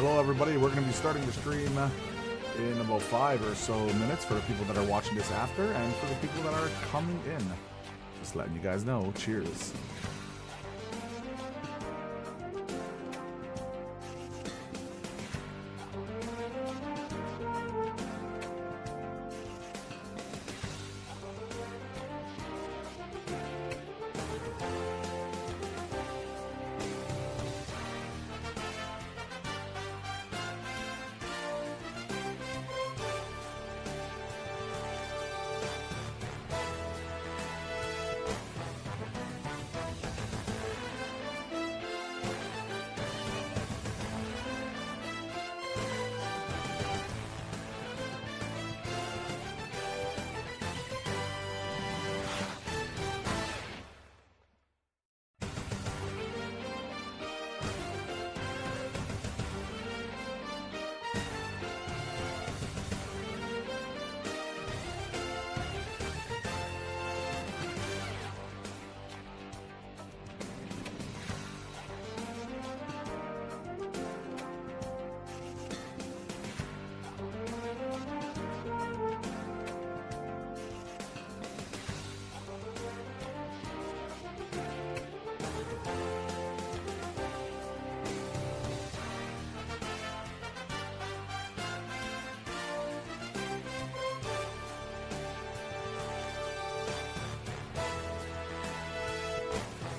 Hello everybody, we're going to be starting the stream in about 5 or so minutes for the people that are watching this after, and for the people that are coming in. Just letting you guys know, cheers.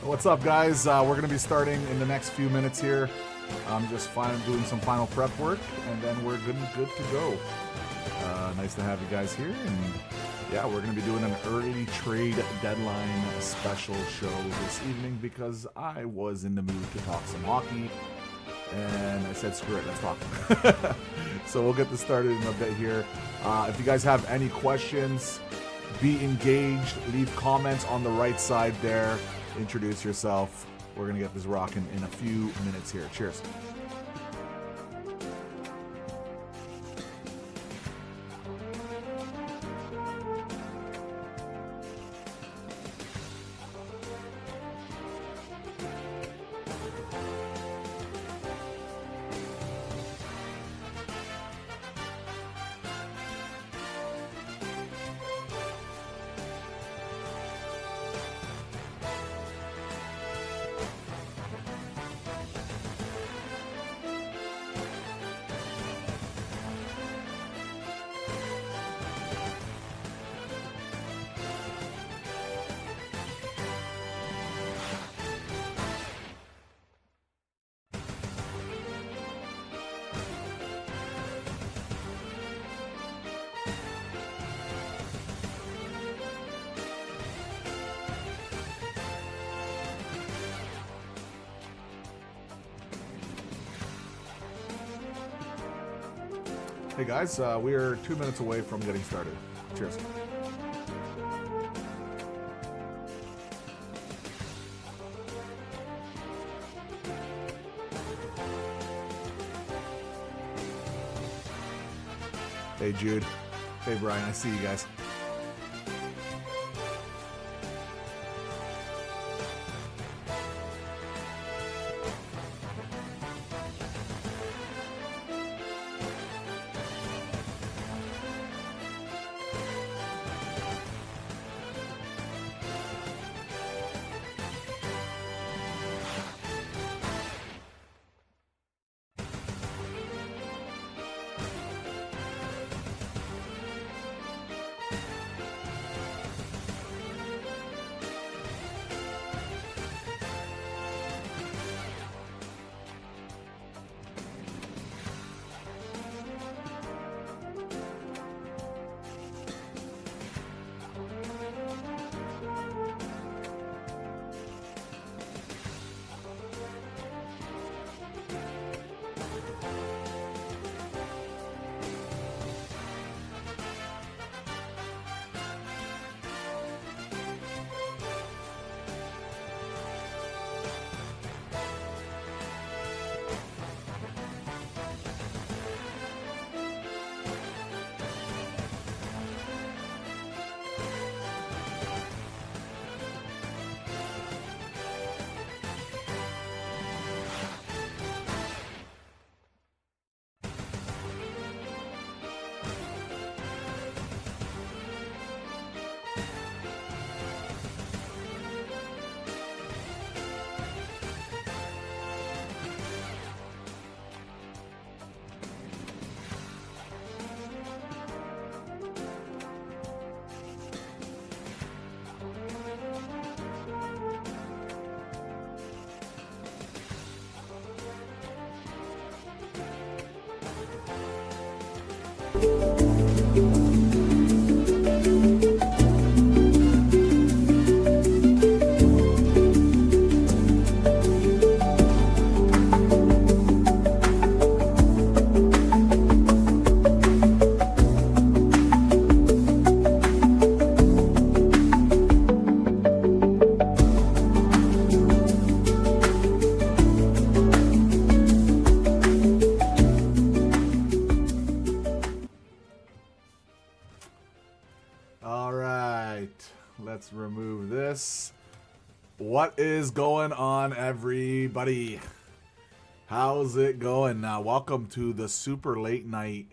What's up, guys? We're going to be starting in the next few minutes here. I'm just doing some final prep work, and then we're good to go. Nice to have you guys here, and yeah, we're going to be doing an early trade deadline special show this evening because I was in the mood to talk some hockey, and I said, screw it, let's talk. So we'll get this started in a bit here. If you guys have any questions, be engaged, leave comments on the right side there. Introduce yourself. We're going to get this rocking in a few minutes here. Cheers. Hey guys, we are 2 minutes away from getting started. Cheers. Hey Jude. Hey Brian, I see you guys. All right, let's remove this. What is going on, everybody? How's it going now? Welcome to the super late night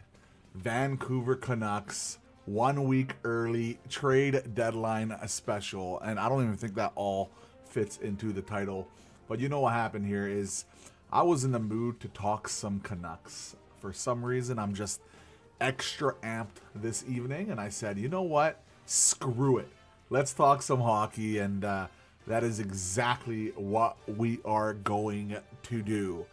Vancouver Canucks 1 week early trade deadline special. And I don't even think that all fits into the title. But you know what happened here is I was in the mood to talk some Canucks. For some reason, I'm just extra amped this evening. And I said, you know what? Screw it. Let's talk some hockey. And that is exactly what we are going to do.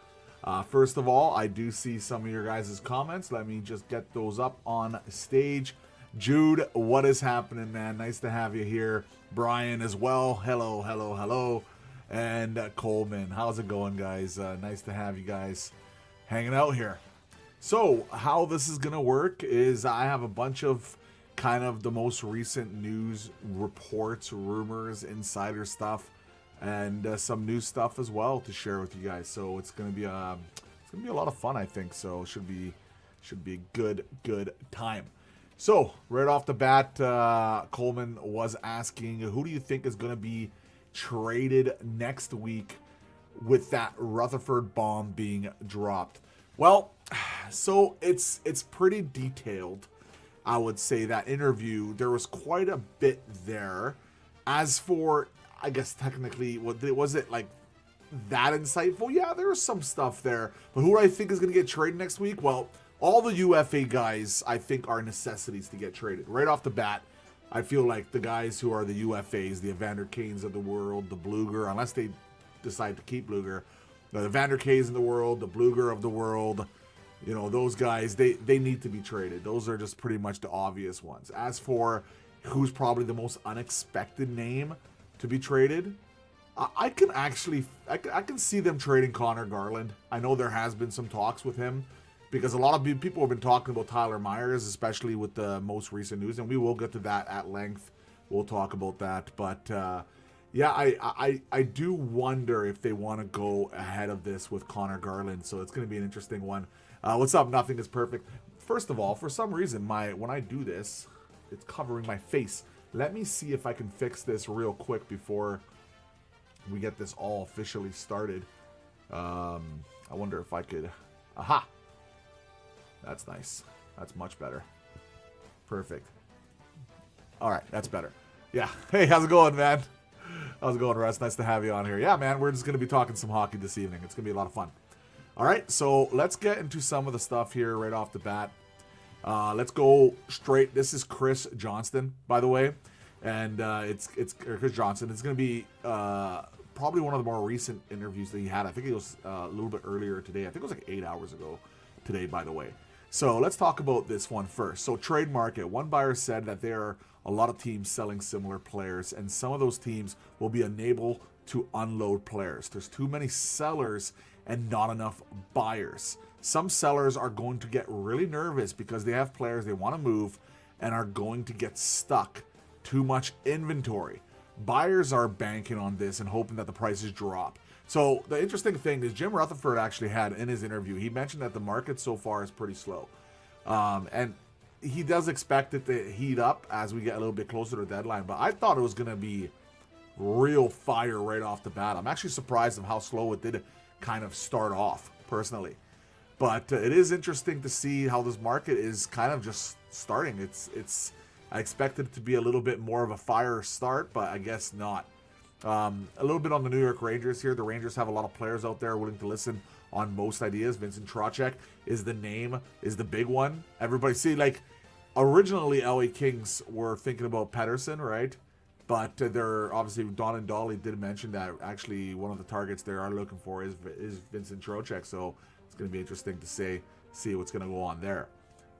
First of all, I do see some of your guys' comments. Let me just get those up on stage. Jude, what is happening, man? Nice to have you here. Brian as well. Hello, hello, hello. And Coleman, how's it going, guys? Nice to have you guys hanging out here. So, how this is going to work is I have a bunch of kind of the most recent news reports, rumors, insider stuff, and some new stuff as well to share with you guys. So it's gonna be a lot of fun, I think. So it should be a good time. So right off the bat, Coleman was asking, who do you think is gonna be traded next week with that Rutherford bomb being dropped? Well, so it's pretty detailed. I would say that interview, there was quite a bit there. As for, I guess technically, was it like that insightful? Yeah, there was some stuff there. But who do I think is going to get traded next week? Well, all the UFA guys, I think, are necessities to get traded. Right off the bat, I feel like the guys who are the UFAs, the Evander Kanes of the world, the Bluger, unless they decide to keep Bluger, the Evander Kanes in the world, the Bluger of the world, you know, those guys, they need to be traded. Those are just pretty much the obvious ones. As for who's probably the most unexpected name to be traded, I can see them trading Connor Garland. I know there has been some talks with him because a lot of people have been talking about Tyler Myers, especially with the most recent news, and we will get to that at length. We'll talk about that. But yeah, I do wonder if they want to go ahead of this with Connor Garland. So it's going to be an interesting one. What's up? Nothing is perfect. First of all, for some reason, when I do this, it's covering my face. Let me see if I can fix this real quick before we get this all officially started. I wonder if I could... Aha! That's nice. That's much better. Perfect. All right, that's better. Yeah. Hey, how's it going, man? How's it going, Russ? Nice to have you on here. Yeah, man, we're just going to be talking some hockey this evening. It's going to be a lot of fun. All right, so let's get into some of the stuff here right off the bat. Let's go straight. This is Chris Johnston, by the way, and it's Chris Johnson. It's going to be probably one of the more recent interviews that he had. I think it was a little bit earlier today. I think it was like 8 hours ago today, by the way. So let's talk about this one first. So trade market. One buyer said that there are a lot of teams selling similar players, and some of those teams will be unable to unload players. There's too many sellers and not enough buyers. Some sellers are going to get really nervous because they have players they want to move and are going to get stuck. Too much inventory. Buyers are banking on this and hoping that the prices drop. So the interesting thing is Jim Rutherford actually had in his interview, he mentioned that the market so far is pretty slow. And he does expect it to heat up as we get a little bit closer to the deadline. But I thought it was going to be real fire right off the bat. I'm actually surprised of how slow it did kind of start off, personally. But it is interesting to see how this market is kind of just starting. I expected it to be a little bit more of a fire start, but I guess not. A little bit on the New York Rangers here. The Rangers have a lot of players out there willing to listen on most ideas. Vincent Trocheck is the big one. Everybody see, like, originally LA Kings were thinking about Pettersson, right? But they're obviously, Don and Dolly did mention that actually one of the targets they are looking for is Vincent Trocheck. So it's going to be interesting to see what's going to go on there.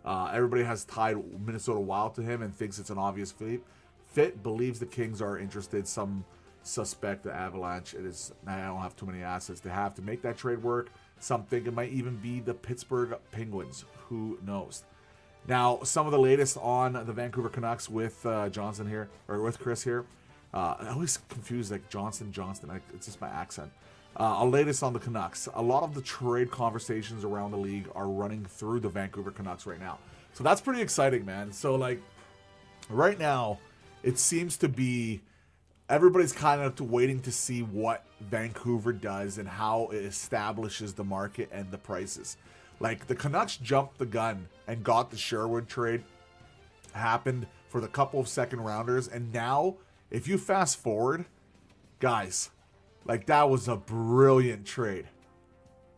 Everybody has tied Minnesota Wild to him and thinks it's an obvious fit. Believes the Kings are interested. Some suspect the Avalanche. I don't have too many assets to have to make that trade work. Some think it might even be the Pittsburgh Penguins. Who knows? Now, some of the latest on the Vancouver Canucks with Johnson here, or with Chris here. I always confuse like Johnston. It's just my accent. Latest on the Canucks. A lot of the trade conversations around the league are running through the Vancouver Canucks right now. So that's pretty exciting, man. So like, right now, it seems to be everybody's kind of waiting to see what Vancouver does and how it establishes the market and the prices. Like, the Canucks jumped the gun and got the Sherwood trade, happened for the couple of second rounders, and now, if you fast forward, guys, like, that was a brilliant trade.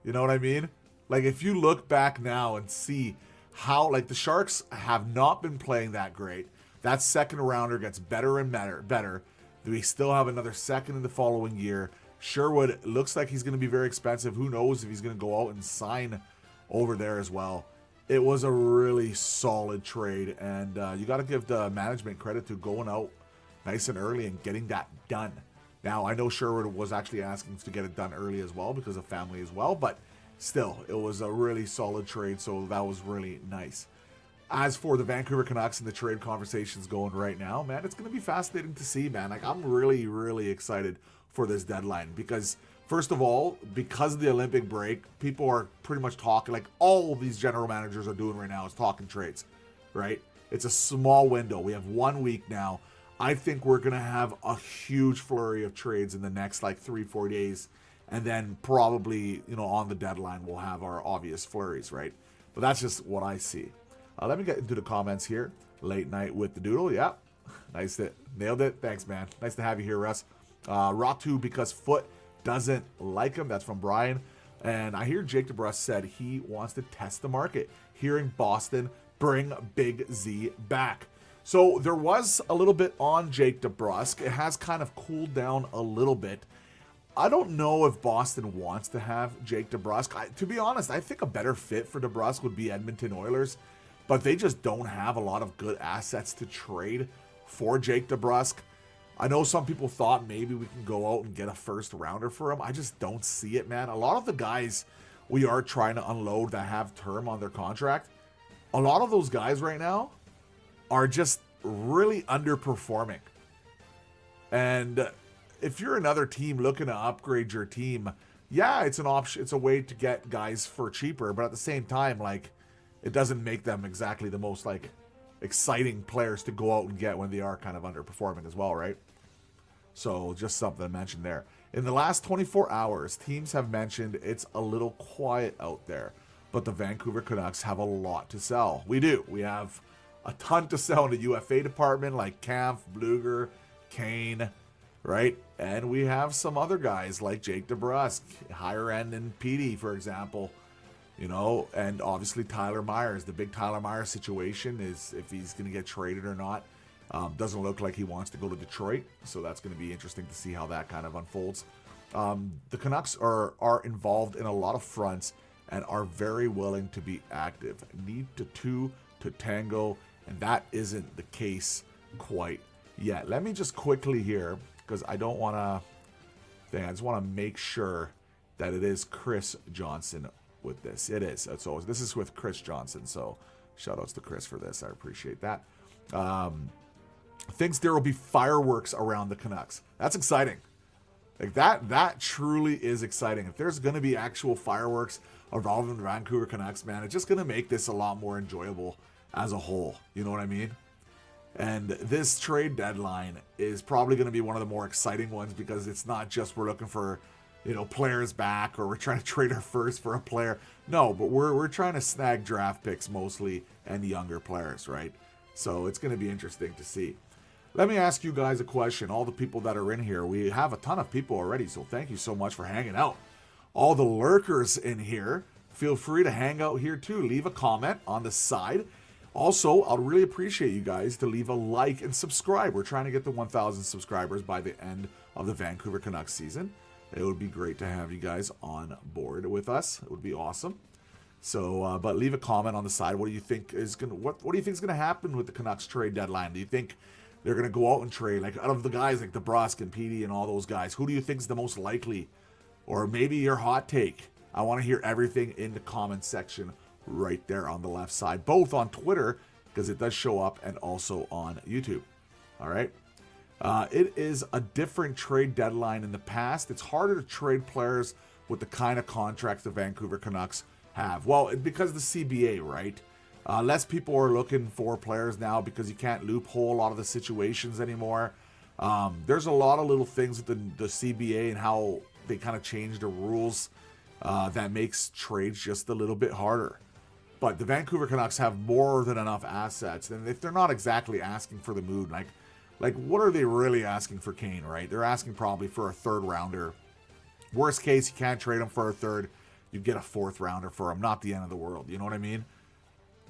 You know what I mean? Like, if you look back now and see how, like, the Sharks have not been playing that great. That second rounder gets better and better. We still have another second in the following year. Sherwood looks like he's going to be very expensive. Who knows if he's going to go out and sign over there as well. It was a really solid trade, and you got to give the management credit to going out nice and early and getting that done. Now, I know Sherwood was actually asking to get it done early as well because of family as well, but still, it was a really solid trade, so that was really nice. As for the Vancouver Canucks and the trade conversations going right now, man, it's going to be fascinating to see, man. Like, I'm really, really excited for this deadline because, first of all, because of the Olympic break, people are pretty much talking, like all of these general managers are doing right now is talking trades, right? It's a small window. We have 1 week now. I think we're going to have a huge flurry of trades in the next, like, 3-4 days. And then probably, you know, on the deadline, we'll have our obvious flurries, right? But that's just what I see. Let me get into the comments here. Late night with the doodle. Yep. Nice. Nailed it. Thanks, man. Nice to have you here, Russ. Ratu, because Foot doesn't like him. That's from Brian. And I hear Jake Debrusk said he wants to test the market. Hearing Boston bring Big Z back. So there was a little bit on Jake Debrusk. It has kind of cooled down a little bit. I don't know if Boston wants to have Jake Debrusk. To be honest, I think a better fit for Debrusk would be Edmonton Oilers, but they just don't have a lot of good assets to trade for Jake Debrusk. I know some people thought maybe we can go out and get a first rounder for him. I just don't see it, man. A lot of the guys we are trying to unload that have term on their contract, a lot of those guys right now are just really underperforming. And if you're another team looking to upgrade your team, yeah, it's an option. It's a way to get guys for cheaper, but at the same time, like, it doesn't make them exactly the most, like, exciting players to go out and get when they are kind of underperforming as well, right? So just something to mention there. In the last 24 hours, teams have mentioned it's a little quiet out there, but the Vancouver Canucks have a lot to sell. We do. We have a ton to sell in the UFA department, like Kampf, Bluger, Kane, right? And we have some other guys like Jake Debrusk, higher end in PD, for example, you know, and obviously Tyler Myers. The big Tyler Myers situation is if he's going to get traded or not. Doesn't look like he wants to go to Detroit, so that's going to be interesting to see how that kind of unfolds. The Canucks are involved in a lot of fronts and are very willing to be active. Need to tango, and that isn't the case quite yet. Let me just quickly here, because I don't want to, I just want to make sure that it is Chris Johnson with this. It is. So this is with Chris Johnson, so shout outs to Chris for this. I appreciate that. Thinks there will be fireworks around the Canucks. That's exciting. Like that truly is exciting. If there's going to be actual fireworks involving the Vancouver Canucks, man, it's just going to make this a lot more enjoyable as a whole. You know what I mean? And this trade deadline is probably going to be one of the more exciting ones because it's not just we're looking for, you know, players back or we're trying to trade our first for a player. No, but we're trying to snag draft picks mostly and younger players, right? So it's going to be interesting to see. Let me ask you guys a question. All the people that are in here, we have a ton of people already, so thank you so much for hanging out. All the lurkers in here, feel free to hang out here too. Leave a comment on the side. Also, I'd really appreciate you guys to leave a like and subscribe. We're trying to get to 1,000 subscribers by the end of the Vancouver Canucks season. It would be great to have you guys on board with us. It would be awesome. So, but leave a comment on the side. What do you think is gonna what do you think is gonna happen with the Canucks trade deadline? Do you think they're gonna go out and trade, like, out of the guys like Debrusk and PD and all those guys? Who do you think is the most likely, or maybe your hot take? I want to hear everything in the comment section right there on the left side, both on Twitter because it does show up and also on YouTube. All right. It is a different trade deadline in the past. It's harder to trade players with the kind of contracts the Vancouver Canucks have. Well, because of the CBA, right? Less people are looking for players now because you can't loophole a lot of the situations anymore. There's a lot of little things with the CBA and how they kind of changed the rules that makes trades just a little bit harder. But the Vancouver Canucks have more than enough assets, and if they're not exactly asking for the moon, like what are they really asking for Kane, right? They're asking probably for a third rounder. Worst case, you can't trade him for a third. You get a fourth rounder for him. Not the end of the world. You know what I mean?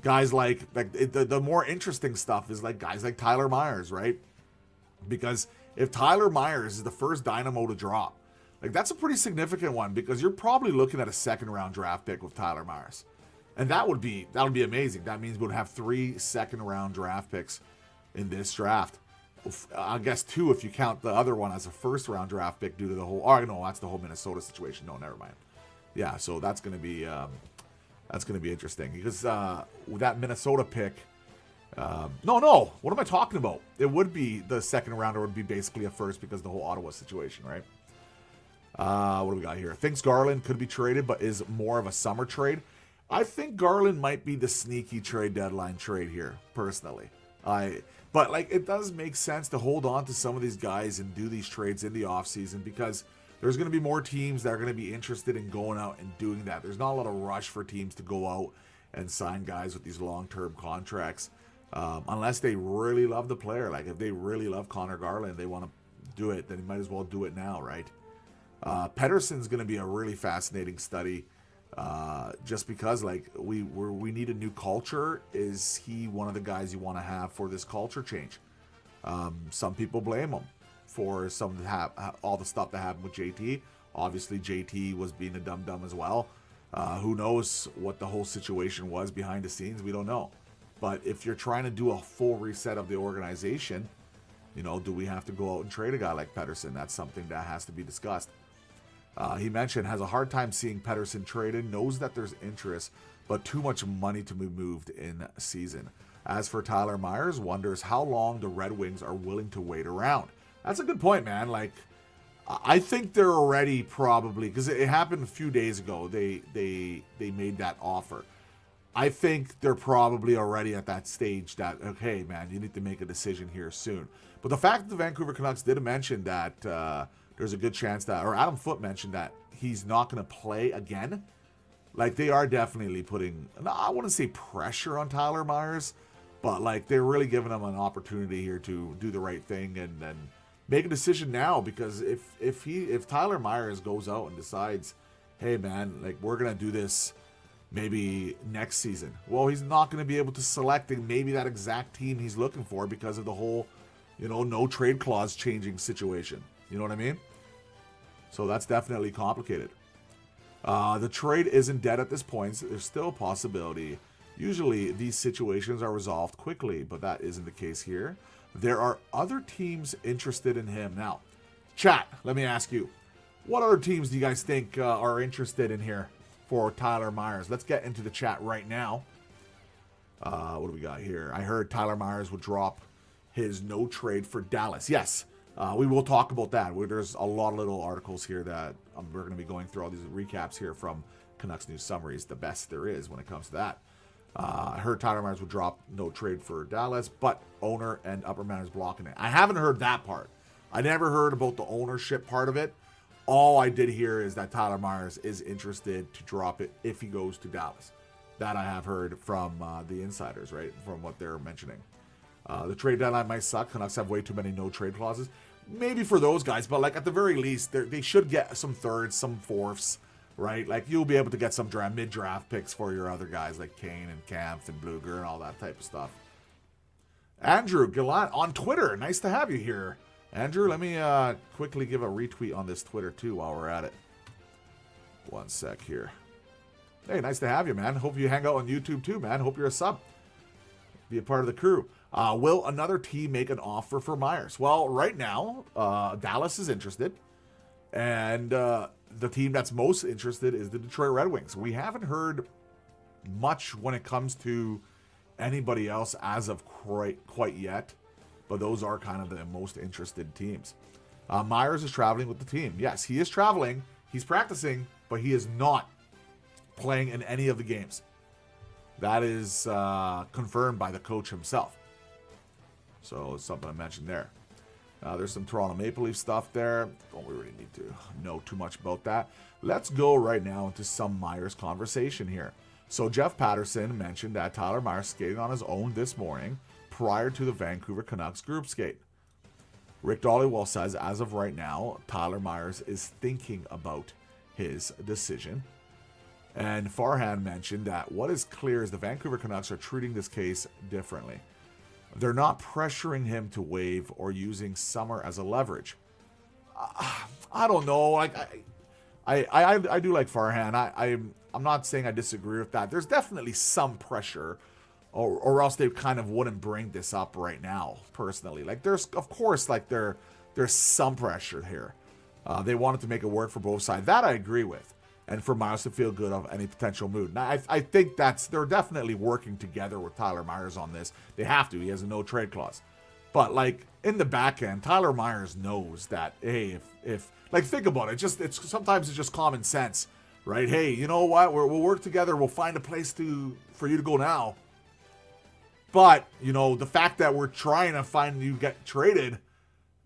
Guys the more interesting stuff is like guys like Tyler Myers, right? Because if Tyler Myers is the first Dynamo to drop, like that's a pretty significant one because you're probably looking at a second round draft pick with Tyler Myers. And that would be amazing. That means we would have 3 second round draft picks in this draft. I guess 2 if you count the other one as a first round draft pick due to the whole. Oh no, that's the whole Minnesota situation. No, never mind. Yeah, so that's gonna be interesting because with that Minnesota pick. No. What am I talking about? It would be the second rounder would be basically a first because of the whole Ottawa situation, right? What do we got here? Thinks Garland could be traded, but is more of a summer trade. I think Garland might be the sneaky trade deadline trade here, personally. But like it does make sense to hold on to some of these guys and do these trades in the offseason because there's going to be more teams that are going to be interested in going out and doing that. There's not a lot of rush for teams to go out and sign guys with these long-term contracts unless they really love the player. Like if they really love Connor Garland, they want to do it, then you might as well do it now, right? Pettersson's going to be a really fascinating study. Just because like we need a new culture. Is he one of the guys you want to have for this culture change? Some people blame him for all the stuff that happened with JT. Obviously JT was being a dum-dum as well. Who knows what the whole situation was behind the scenes? We don't know. But if you're trying to do a full reset of the organization, you know, do we have to go out and trade a guy like Pettersson? That's something that has to be discussed. He mentioned has a hard time seeing Pettersson traded, knows that there's interest, but too much money to be moved in season. As for Tyler Myers, wonders how long the Red Wings are willing to wait around. That's a good point, man. Like, I think they're already probably, because it happened a few days ago, they made that offer. I think they're probably already at that stage that, okay, man, you need to make a decision here soon. But the fact that the Vancouver Canucks did mention that there's a good chance that, or Adam Foote mentioned that he's not going to play again. Like, they are definitely putting, I wouldn't say pressure on Tyler Myers, but like they're really giving him an opportunity here to do the right thing and make a decision now. Because if Tyler Myers goes out and decides, hey man, like we're gonna do this maybe next season, well, he's not going to be able to select maybe that exact team he's looking for because of the whole, you know, no trade clause changing situation. You know what I mean? So that's definitely complicated. The trade isn't dead at this point. So there's still a possibility. Usually these situations are resolved quickly, but that isn't the case here. There are other teams interested in him. Now, chat, let me ask you, what other teams do you guys think are interested in here for Tyler Myers? Let's get into the chat right now. What do we got here? I heard Tyler Myers would drop his no trade for Dallas. Yes. We will talk about that. There's a lot of little articles here that we're going to be going through all these recaps here from Canucks News Summaries, the best there is when it comes to that. I heard Tyler Myers would drop no trade for Dallas, but owner and upper managers blocking it. I haven't heard that part. I never heard about the ownership part of it. All I did hear is that Tyler Myers is interested to drop it if he goes to Dallas. That I have heard from the insiders, right, from what they're mentioning. The trade deadline might suck. Canucks have way too many no trade clauses. Maybe for those guys, but like at the very least, they should get some thirds, some fourths, right? Like you'll be able to get some mid-draft picks for your other guys like Kane and Kampf and Bluger and all that type of stuff. Andrew Gallant on Twitter. Nice to have you here. Andrew, let me quickly give a retweet on this Twitter too while we're at it. One sec here. Hey, nice to have you, man. Hope you hang out on YouTube too, man. Hope you're a sub. Be a part of the crew. Will another team make an offer for Myers? Well, right now, Dallas is interested. And the team that's most interested is the Detroit Red Wings. We haven't heard much when it comes to anybody else as of quite yet. But those are kind of the most interested teams. Myers is traveling with the team. Yes, he is traveling. He's practicing, but he is not playing in any of the games. That is confirmed by the coach himself. So it's something I mentioned there. There's some Toronto Maple Leaf stuff there. Don't we really need to know too much about that. Let's go right now into some Myers conversation here. So Jeff Pettersson mentioned that Tyler Myers skated on his own this morning prior to the Vancouver Canucks group skate. Rick Dhaliwal says as of right now, Tyler Myers is thinking about his decision. And Farhan mentioned that what is clear is the Vancouver Canucks are treating this case differently. They're not pressuring him to waive or using Summer as a leverage. I don't know. I do like Farhan. I'm not saying I disagree with that. There's definitely some pressure, or else they kind of wouldn't bring this up right now. Personally, like there's of course like there's some pressure here. They wanted to make it work for both sides. That I agree with. And for Myers to feel good of any potential move. Now, I think they're definitely working together with Tyler Myers on this. They have to. He has a no trade clause. But like in the back end, Tyler Myers knows that, hey, if like think about it, sometimes it's just common sense, right? Hey, you know what? We'll work together. We'll find a place for you to go now. But you know the fact that we're trying to find you get traded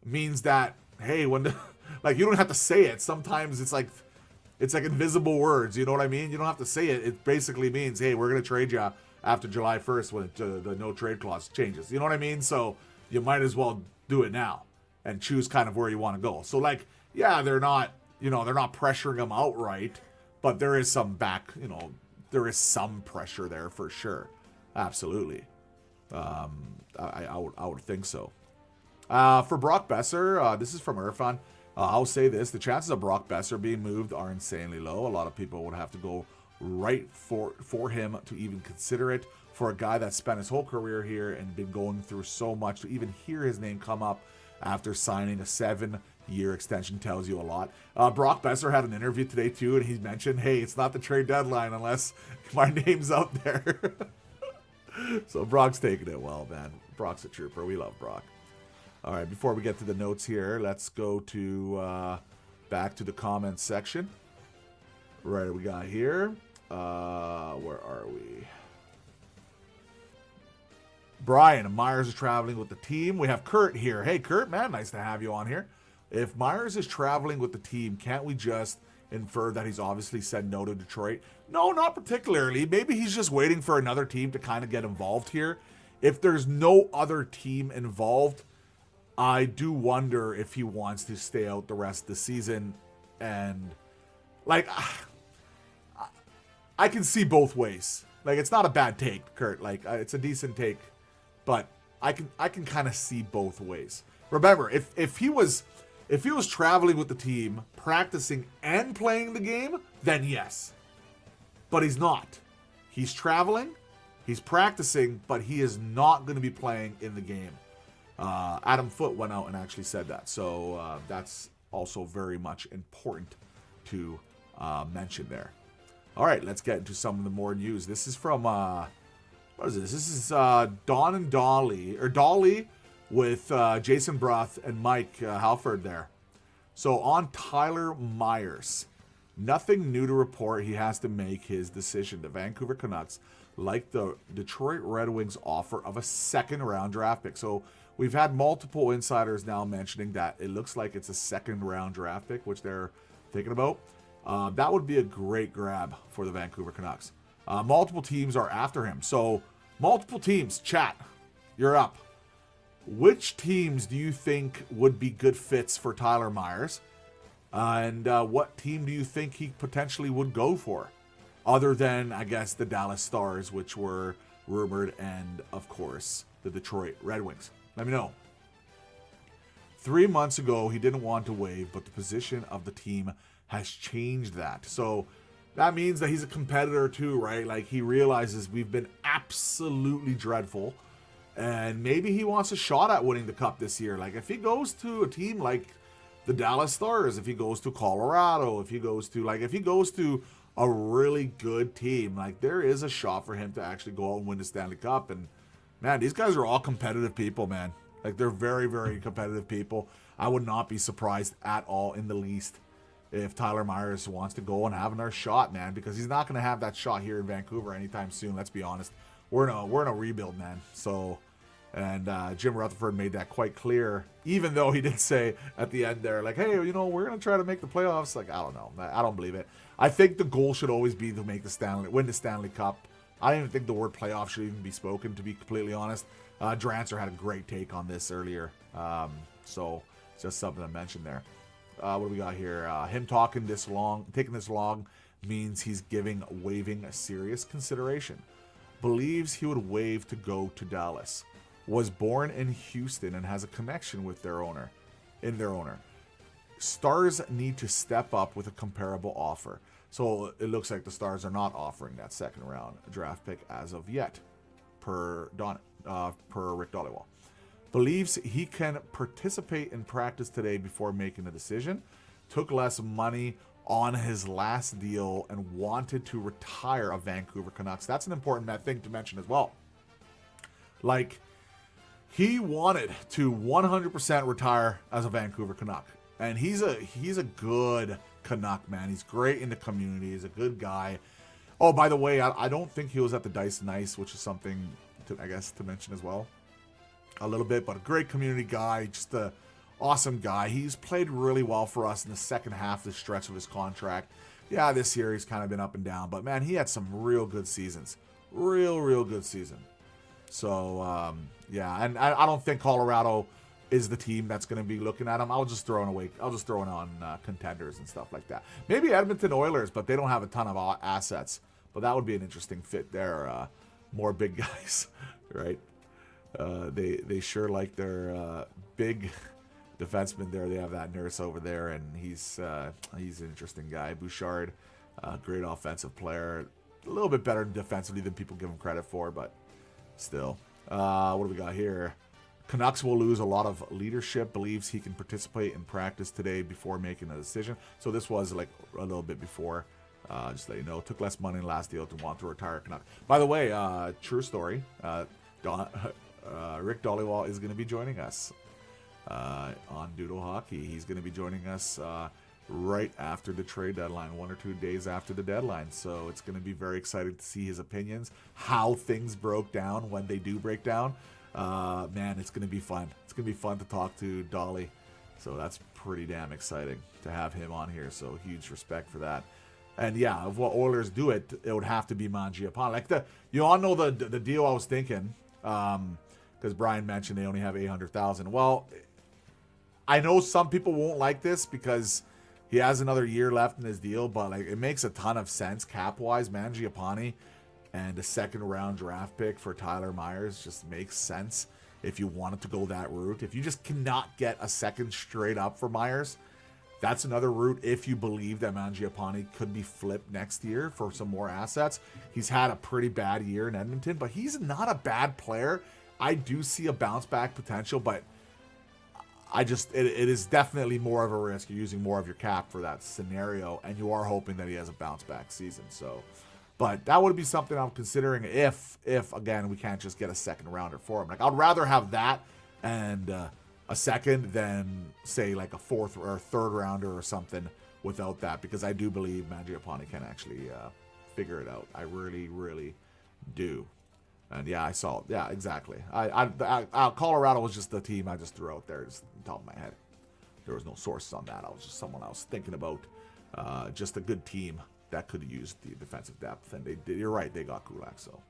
means that hey, when like you don't have to say it. Sometimes it's like invisible words, you know what I mean? You don't have to say it. It basically means, hey, we're going to trade you after July 1st when the no trade clause changes. You know what I mean? So you might as well do it now and choose kind of where you want to go. So like, yeah, they're not pressuring him outright, but there is some there is some pressure there for sure. Absolutely. I would think so. For Brock Boeser, this is from Irfan. I'll say this, the chances of Brock Boeser being moved are insanely low. A lot of people would have to go right for him to even consider it. For a guy that spent his whole career here and been going through so much, to even hear his name come up after signing a 7-year extension tells you a lot. Brock Boeser had an interview today too, and he mentioned, hey, it's not the trade deadline unless my name's out there. So Brock's taking it well, man. Brock's a trooper. We love Brock. All right, before we get to the notes here, let's go to back to the comments section. Right, we got here. Where are we? Brian, Myers is traveling with the team. We have Kurt here. Hey, Kurt, man, nice to have you on here. If Myers is traveling with the team, can't we just infer that he's obviously said no to Detroit? No, not particularly. Maybe he's just waiting for another team to kind of get involved here. If there's no other team involved, I do wonder if he wants to stay out the rest of the season. And like I can see both ways. Like it's not a bad take, Kurt. Like it's a decent take, but I can kind of see both ways. Remember, if he was traveling with the team, practicing and playing the game, then yes. But he's not. He's traveling, he's practicing, but he is not going to be playing in the game. Adam Foote went out and actually said that. So that's also very much important to mention there. All right, let's get into some of the more news. This is from, what is this? This is Don and Dolly with Jason Bruth and Mike Halford there. So on Tyler Myers, nothing new to report. He has to make his decision. The Vancouver Canucks like the Detroit Red Wings offer of a second-round draft pick. So we've had multiple insiders now mentioning that it looks like it's a second-round draft pick, which they're thinking about. That would be a great grab for the Vancouver Canucks. Multiple teams are after him. So multiple teams, chat, you're up. Which teams do you think would be good fits for Tyler Myers? And what team do you think he potentially would go for? Other than, I guess, the Dallas Stars, which were rumored, and, of course, the Detroit Red Wings. Let me know. 3 months ago, he didn't want to waive, but the position of the team has changed that. So that means that he's a competitor too, right? Like, he realizes we've been absolutely dreadful, and maybe he wants a shot at winning the Cup this year. Like, if he goes to a team like the Dallas Stars, if he goes to Colorado, if he goes to a really good team, like, there is a shot for him to actually go out and win the Stanley Cup. And man, these guys are all competitive people, man. Like, they're very, very competitive people. I would not be surprised at all in the least if Tyler Myers wants to go and have another shot, man, because he's not going to have that shot here in Vancouver anytime soon. Let's be honest. We're in a rebuild, man. So, and Jim Rutherford made that quite clear, even though he did say at the end there, like, hey, you know, we're going to try to make the playoffs. Like, I don't know. I don't believe it. I think the goal should always be to win the Stanley Cup. I don't even think the word playoff should even be spoken, to be completely honest. Drancer had a great take on this earlier. So it's just something I mentioned there. What do we got here? Him taking this long means he's waiving a serious consideration. Believes he would waive to go to Dallas. Was born in Houston and has a connection with their owner. Stars need to step up with a comparable offer. So it looks like the Stars are not offering that second round draft pick as of yet, per Rick Dhaliwal. Believes he can participate in practice today before making a decision. Took less money on his last deal and wanted to retire a Vancouver Canucks. That's an important thing to mention as well. Like, he wanted to 100% retire as a Vancouver Canuck. And he's a good Canuck, man. He's great in the community. He's a good guy. Oh, by the way, I don't think he was at the Dice Nice, which is something to mention as well. A little bit, but a great community guy, just a awesome guy. He's played really well for us in the second half of the stretch of his contract. Yeah, this year he's kind of been up and down, but man, he had some real good seasons. Real good season. So, yeah, and I don't think Colorado is the team that's going to be looking at him. I'll just throw it on contenders and stuff like that. Maybe Edmonton Oilers, but they don't have a ton of assets. But that would be an interesting fit there. More big guys, right? They sure like their big defenseman there. They have that Nurse over there, and he's an interesting guy. Bouchard, great offensive player. A little bit better defensively than people give him credit for, but still. What do we got here? Canucks will lose a lot of leadership. Believes he can participate in practice today before making a decision. So this was like a little bit before. Just to let you know. Took less money in the last deal to want to retire Canuck. By the way, true story. Rick Dhaliwal is going to be joining us on Doodle Hockey. He's going to be joining us right after the trade deadline, 1 or 2 days after the deadline. So it's going to be very exciting to see his opinions, how things broke down when they do break down. Man, it's going to be fun. It's going to be fun to talk to Dolly. So that's pretty damn exciting to have him on here. So huge respect for that. And yeah, if what Oilers do it would have to be Mangiapane. Like you all know the deal I was thinking, because Brian mentioned they only have $800,000. Well, I know some people won't like this because he has another year left in his deal, but like it makes a ton of sense cap-wise. Mangiapane and a second-round draft pick for Tyler Myers just makes sense if you wanted to go that route. If you just cannot get a second straight up for Myers, that's another route if you believe that Mangiapane could be flipped next year for some more assets. He's had a pretty bad year in Edmonton, but he's not a bad player. I do see a bounce-back potential, but it is definitely more of a risk. You're using more of your cap for that scenario, and you are hoping that he has a bounce-back season. So, but that would be something I'm considering if again, we can't just get a second-rounder for him. Like, I'd rather have that and a second than, say, like a fourth or third rounder or something without that, because I do believe Mangiapane can actually figure it out. I really do. And yeah, I saw it. Yeah, exactly. Colorado was just the team I just threw out there, just on top of my head. There was no sources on that. I was just someone I was thinking about. Just a good team that could use the defensive depth. And you're right, they got Kulak. So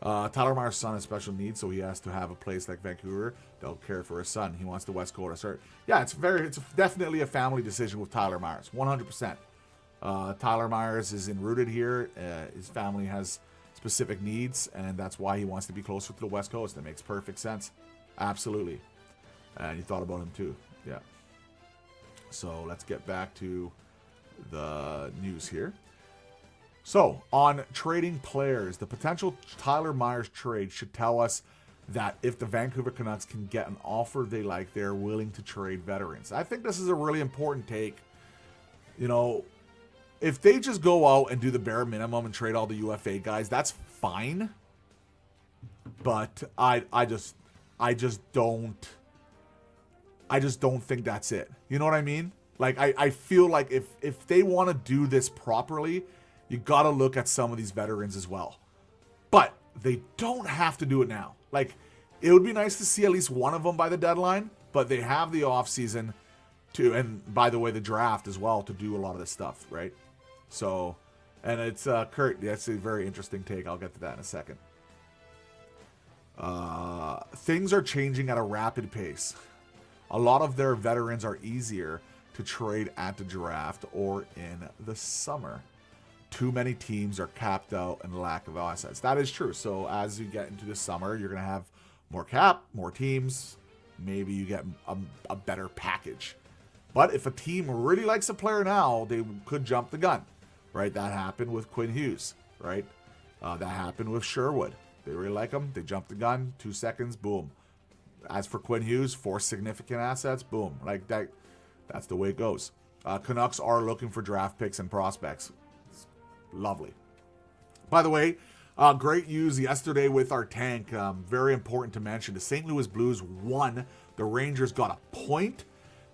Tyler Myers' son has special needs, so he has to have a place like Vancouver that'll care for his son. He wants the West Coast to start. Yeah, it's definitely a family decision with Tyler Myers, 100%. Tyler Myers is rooted here. His family has specific needs, and that's why he wants to be closer to the West Coast. That makes perfect sense. Absolutely. And you thought about him too. Yeah. So let's get back to the news here. So, on trading players, the potential Tyler Myers trade should tell us that if the Vancouver Canucks can get an offer they like, they're willing to trade veterans. I think this is a really important take. You know, if they just go out and do the bare minimum and trade all the UFA guys, that's fine. But I just don't think that's it. You know what I mean? Like, I feel like if they want to do this properly, you got to look at some of these veterans as well. But they don't have to do it now. Like, it would be nice to see at least one of them by the deadline, but they have the offseason to, and by the way, the draft as well, to do a lot of this stuff, right? So, and it's, Kurt, that's a very interesting take. I'll get to that in a second. Things are changing at a rapid pace. A lot of their veterans are easier to trade at the draft or in the summer. Too many teams are capped out and lack of assets. That is true. So as you get into the summer, you're going to have more cap, more teams. Maybe you get a better package. But if a team really likes a player now, they could jump the gun, right? That happened with Quinn Hughes, right? That happened with Sherwood. They really like him. They jumped the gun. 2 seconds, boom. As for Quinn Hughes, 4 significant assets, boom. Like that. That's the way it goes. Canucks are looking for draft picks and prospects. It's lovely. By the way, great news yesterday with our tank. Very important to mention. The St. Louis Blues won. The Rangers got a point.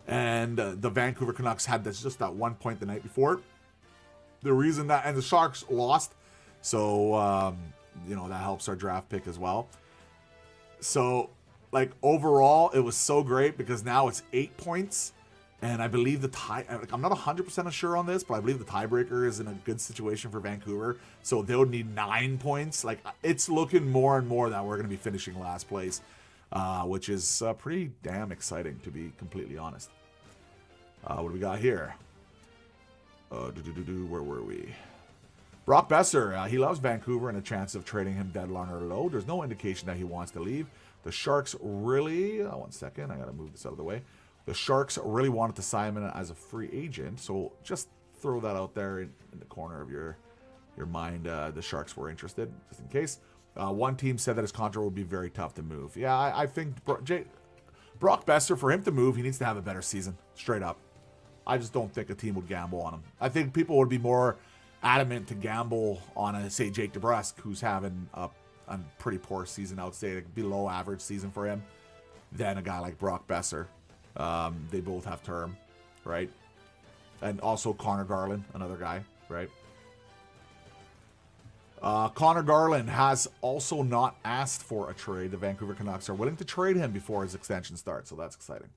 And the Vancouver Canucks had just that 1 point the night before. The reason that, and the Sharks lost. So, that helps our draft pick as well. So, like, overall, it was so great because now it's 8 points. And I believe I'm not 100% sure on this, but I believe the tiebreaker is in a good situation for Vancouver. So they would need 9 points. Like, it's looking more and more that we're going to be finishing last place, which is pretty damn exciting, to be completely honest. What do we got here? Where were we? Brock Boeser, he loves Vancouver and a chance of trading him deadline or low. There's no indication that he wants to leave. The Sharks really... 1 second, I got to move this out of the way. The Sharks really wanted to sign him as a free agent, so just throw that out there in the corner of your mind. The Sharks were interested, just in case. One team said that his contract would be very tough to move. Yeah, I think Brock Boeser, for him to move, he needs to have a better season, straight up. I just don't think a team would gamble on him. I think people would be more adamant to gamble on, say, Jake Debrusk, who's having a pretty poor season, I would say, like below average season for him, than a guy like Brock Boeser. They both have term, right? And also Connor Garland, another guy, right? Connor Garland has also not asked for a trade. The Vancouver Canucks are willing to trade him before his extension starts, so that's exciting.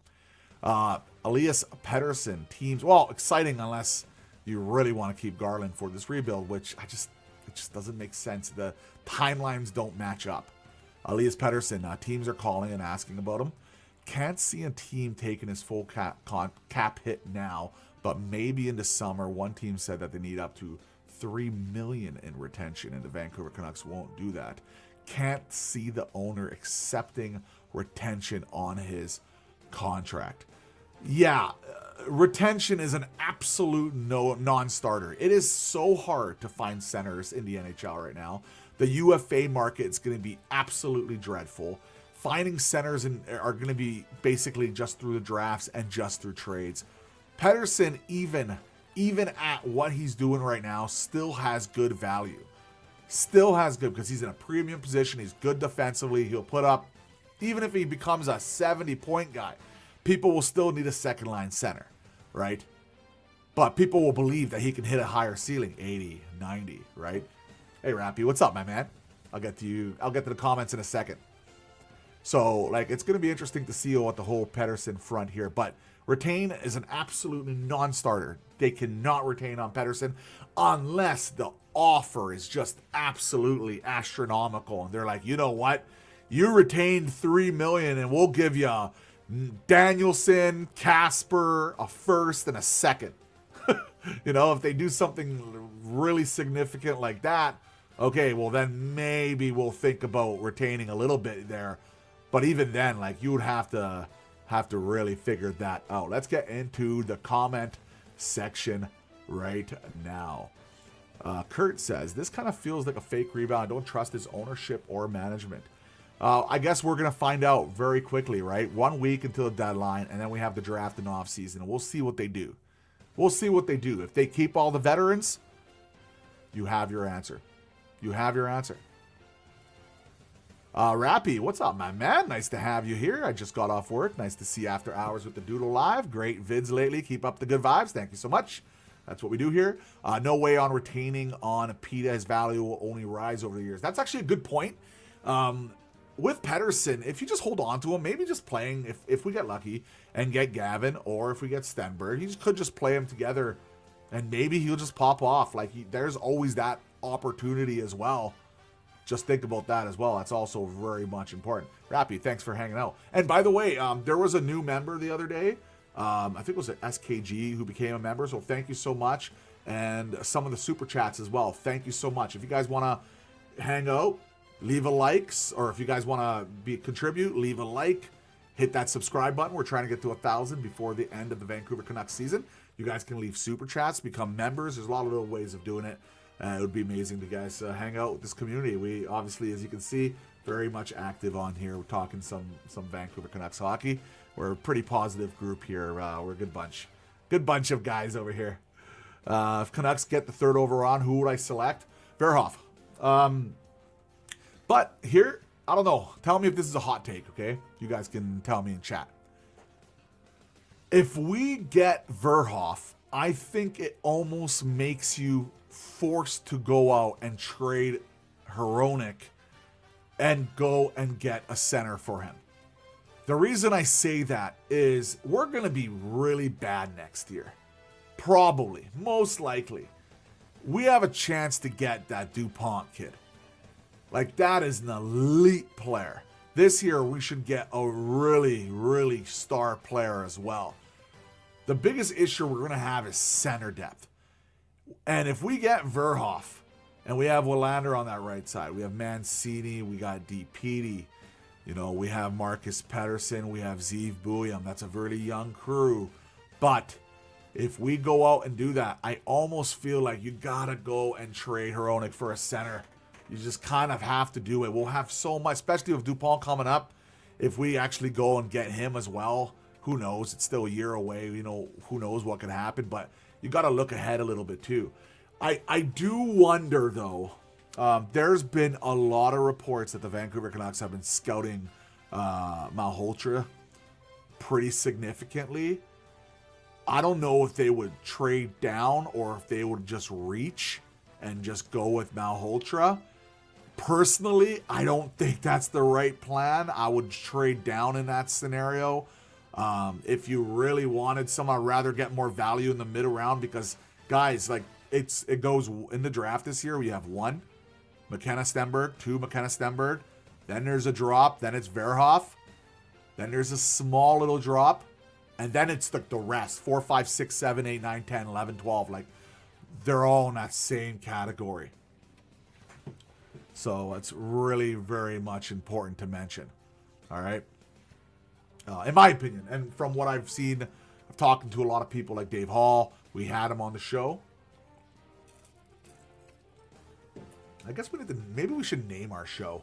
Elias Pettersson, teams, well, exciting unless you really want to keep Garland for this rebuild, which it just doesn't make sense. The timelines don't match up. Elias Pettersson, teams are calling and asking about him. Can't see a team taking his full cap hit now, but maybe in the summer. One team said that they need up to $3 million in retention, and the Vancouver Canucks won't do that. Can't see the owner accepting retention on his contract. Yeah, retention is an absolute non-starter. It is so hard to find centers in the NHL right now. The UFA market is going to be absolutely dreadful. Finding centers are going to be basically just through the drafts and just through trades. Pettersson, even at what he's doing right now, still has good value. Still has good, because he's in a premium position. He's good defensively. He'll put up, even if he becomes a 70-point guy, people will still need a second-line center, right? But people will believe that he can hit a higher ceiling, 80, 90, right? Hey, Rappy, what's up, my man? I'll get to the comments in a second. So, like, it's going to be interesting to see what the whole Pettersson front here. But retain is an absolutely non-starter. They cannot retain on Pettersson unless the offer is just absolutely astronomical. And they're like, you know what? You retained $3 million and we'll give you Danielson, Casper, a first, and a second. If they do something really significant like that, okay, well, then maybe we'll think about retaining a little bit there. But even then, like, you would have to really figure that out. Let's get into the comment section right now. Kurt says, this kind of feels like a fake rebound. I don't trust his ownership or management. I guess we're going to find out very quickly, right? 1 week until the deadline, and then we have the draft and offseason. We'll see what they do. We'll see what they do. If they keep all the veterans, you have your answer. You have your answer. Rappy, what's up, my man? Nice to have you here. I just got off work. Nice to see you after hours with the Doodle Live. Great vids lately. Keep up the good vibes. Thank you so much. That's what we do here. No way on retaining on PETA. His value will only rise over the years. That's actually a good point. With Pettersson, if you just hold on to him, maybe just playing, if we get lucky and get Gavin, or if we get Stenberg, he could just play them together and maybe he'll just pop off. Like, there's always that opportunity as well. Just think about that as well. That's also very much important. Rappy, thanks for hanging out. And by the way, there was a new member the other day. I think it was an SKG who became a member. So thank you so much. And some of the super chats as well. Thank you so much. If you guys want to hang out, leave a like. Or if you guys want to contribute, leave a like. Hit that subscribe button. We're trying to get to 1,000 before the end of the Vancouver Canucks season. You guys can leave super chats, become members. There's a lot of little ways of doing it. It would be amazing to guys hang out with this community. We obviously, as you can see, very much active on here. We're talking some Vancouver Canucks hockey. We're a pretty positive group here. We're a good bunch of guys over here. If Canucks get the third overall, who would I select? Verhoff. But here, I don't know. Tell me if this is a hot take, okay? You guys can tell me in chat. If we get Verhoff, I think it almost makes you forced to go out and trade Hronek and go and get a center for him. The reason I say that is we're going to be really bad next year. Probably, most likely. We have a chance to get that DuPont kid. Like, that is an elite player. This year, we should get a really, really star player as well. The biggest issue we're going to have is center depth. And if we get Verhoff, and we have Willander on that right side, we have Mancini, we got DPD, you know, we have Marcus Pettersson, we have Zeev Buium. That's a really young crew. But if we go out and do that, I almost feel like you got to go and trade Hronek for a center. You just kind of have to do it. We'll have so much, especially with DuPont coming up. If we actually go and get him as well, who knows? It's still a year away. You know, who knows what could happen. But you got to look ahead a little bit too. I do wonder, though. There's been a lot of reports that the Vancouver Canucks have been scouting Malhotra pretty significantly. I don't know if they would trade down or if they would just reach and just go with Malhotra. Personally, I don't think that's the right plan. I would trade down in that scenario. If you really wanted someone, I'd rather get more value in the middle round because, guys, like it goes in the draft this year. We have 1 McKenna Stenberg, 2 McKenna Stenberg. Then there's a drop. Then it's Verhoff. Then there's a small little drop. And then it's like the rest. 4, 5, 6, 7, 8, 9, 10, 11, 12. Like, they're all in that same category. So it's really very much important to mention. All right. In my opinion, and from what I've seen, I've talked to a lot of people like Dave Hall. We had him on the show. I guess we need to, maybe we should name our show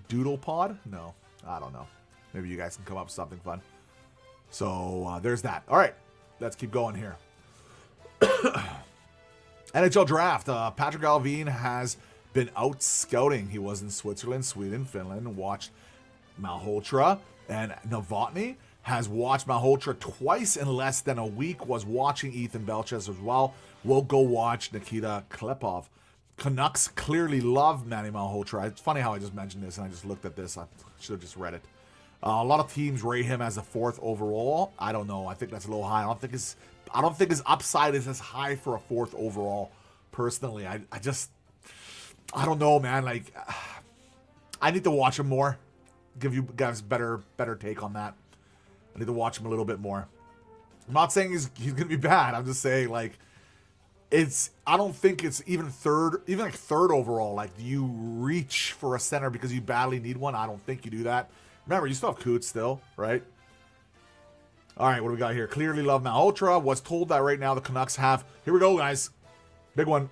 Doodle Pod? No, I don't know. Maybe you guys can come up with something fun. So there's that. All right, let's keep going here. NHL Draft. Patrick Alvin has been out scouting. He was in Switzerland, Sweden, Finland, watched Malhotra, and Novotny has watched Malhotra twice in less than a week, was watching Ethan Belches as well. We'll go watch Nikita Klepov. Canucks clearly love Manny Malhotra. It's funny how I just mentioned this and I just looked at this. I should have just read it. A lot of teams rate him as a 4th overall. I don't know. I think that's a little high. I don't think his upside is as high for a 4th overall. Personally, I don't know, man. Like, I need to watch him more. Give you guys better take on that. I need to watch him a little bit more. I'm not saying he's gonna be bad. I'm just saying, like, I don't think it's even like third overall. Like, do you reach for a center because you badly need one? I don't think you do that. Remember, you still have Coots still, right? All right, what do we got here? Clearly love Malhotra. Was told that right now the Canucks have... Here we go, guys. Big one.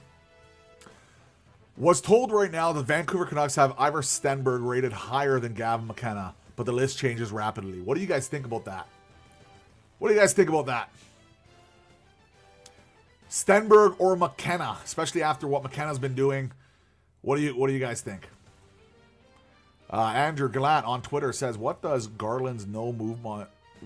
Was told right now the Vancouver Canucks have Ivar Stenberg rated higher than Gavin McKenna, but the list changes rapidly. What do you guys think about that? What do you guys think about that? Stenberg or McKenna, especially after what McKenna's been doing. What do you guys think? Andrew Gallant on Twitter says, "What does Garland's no move?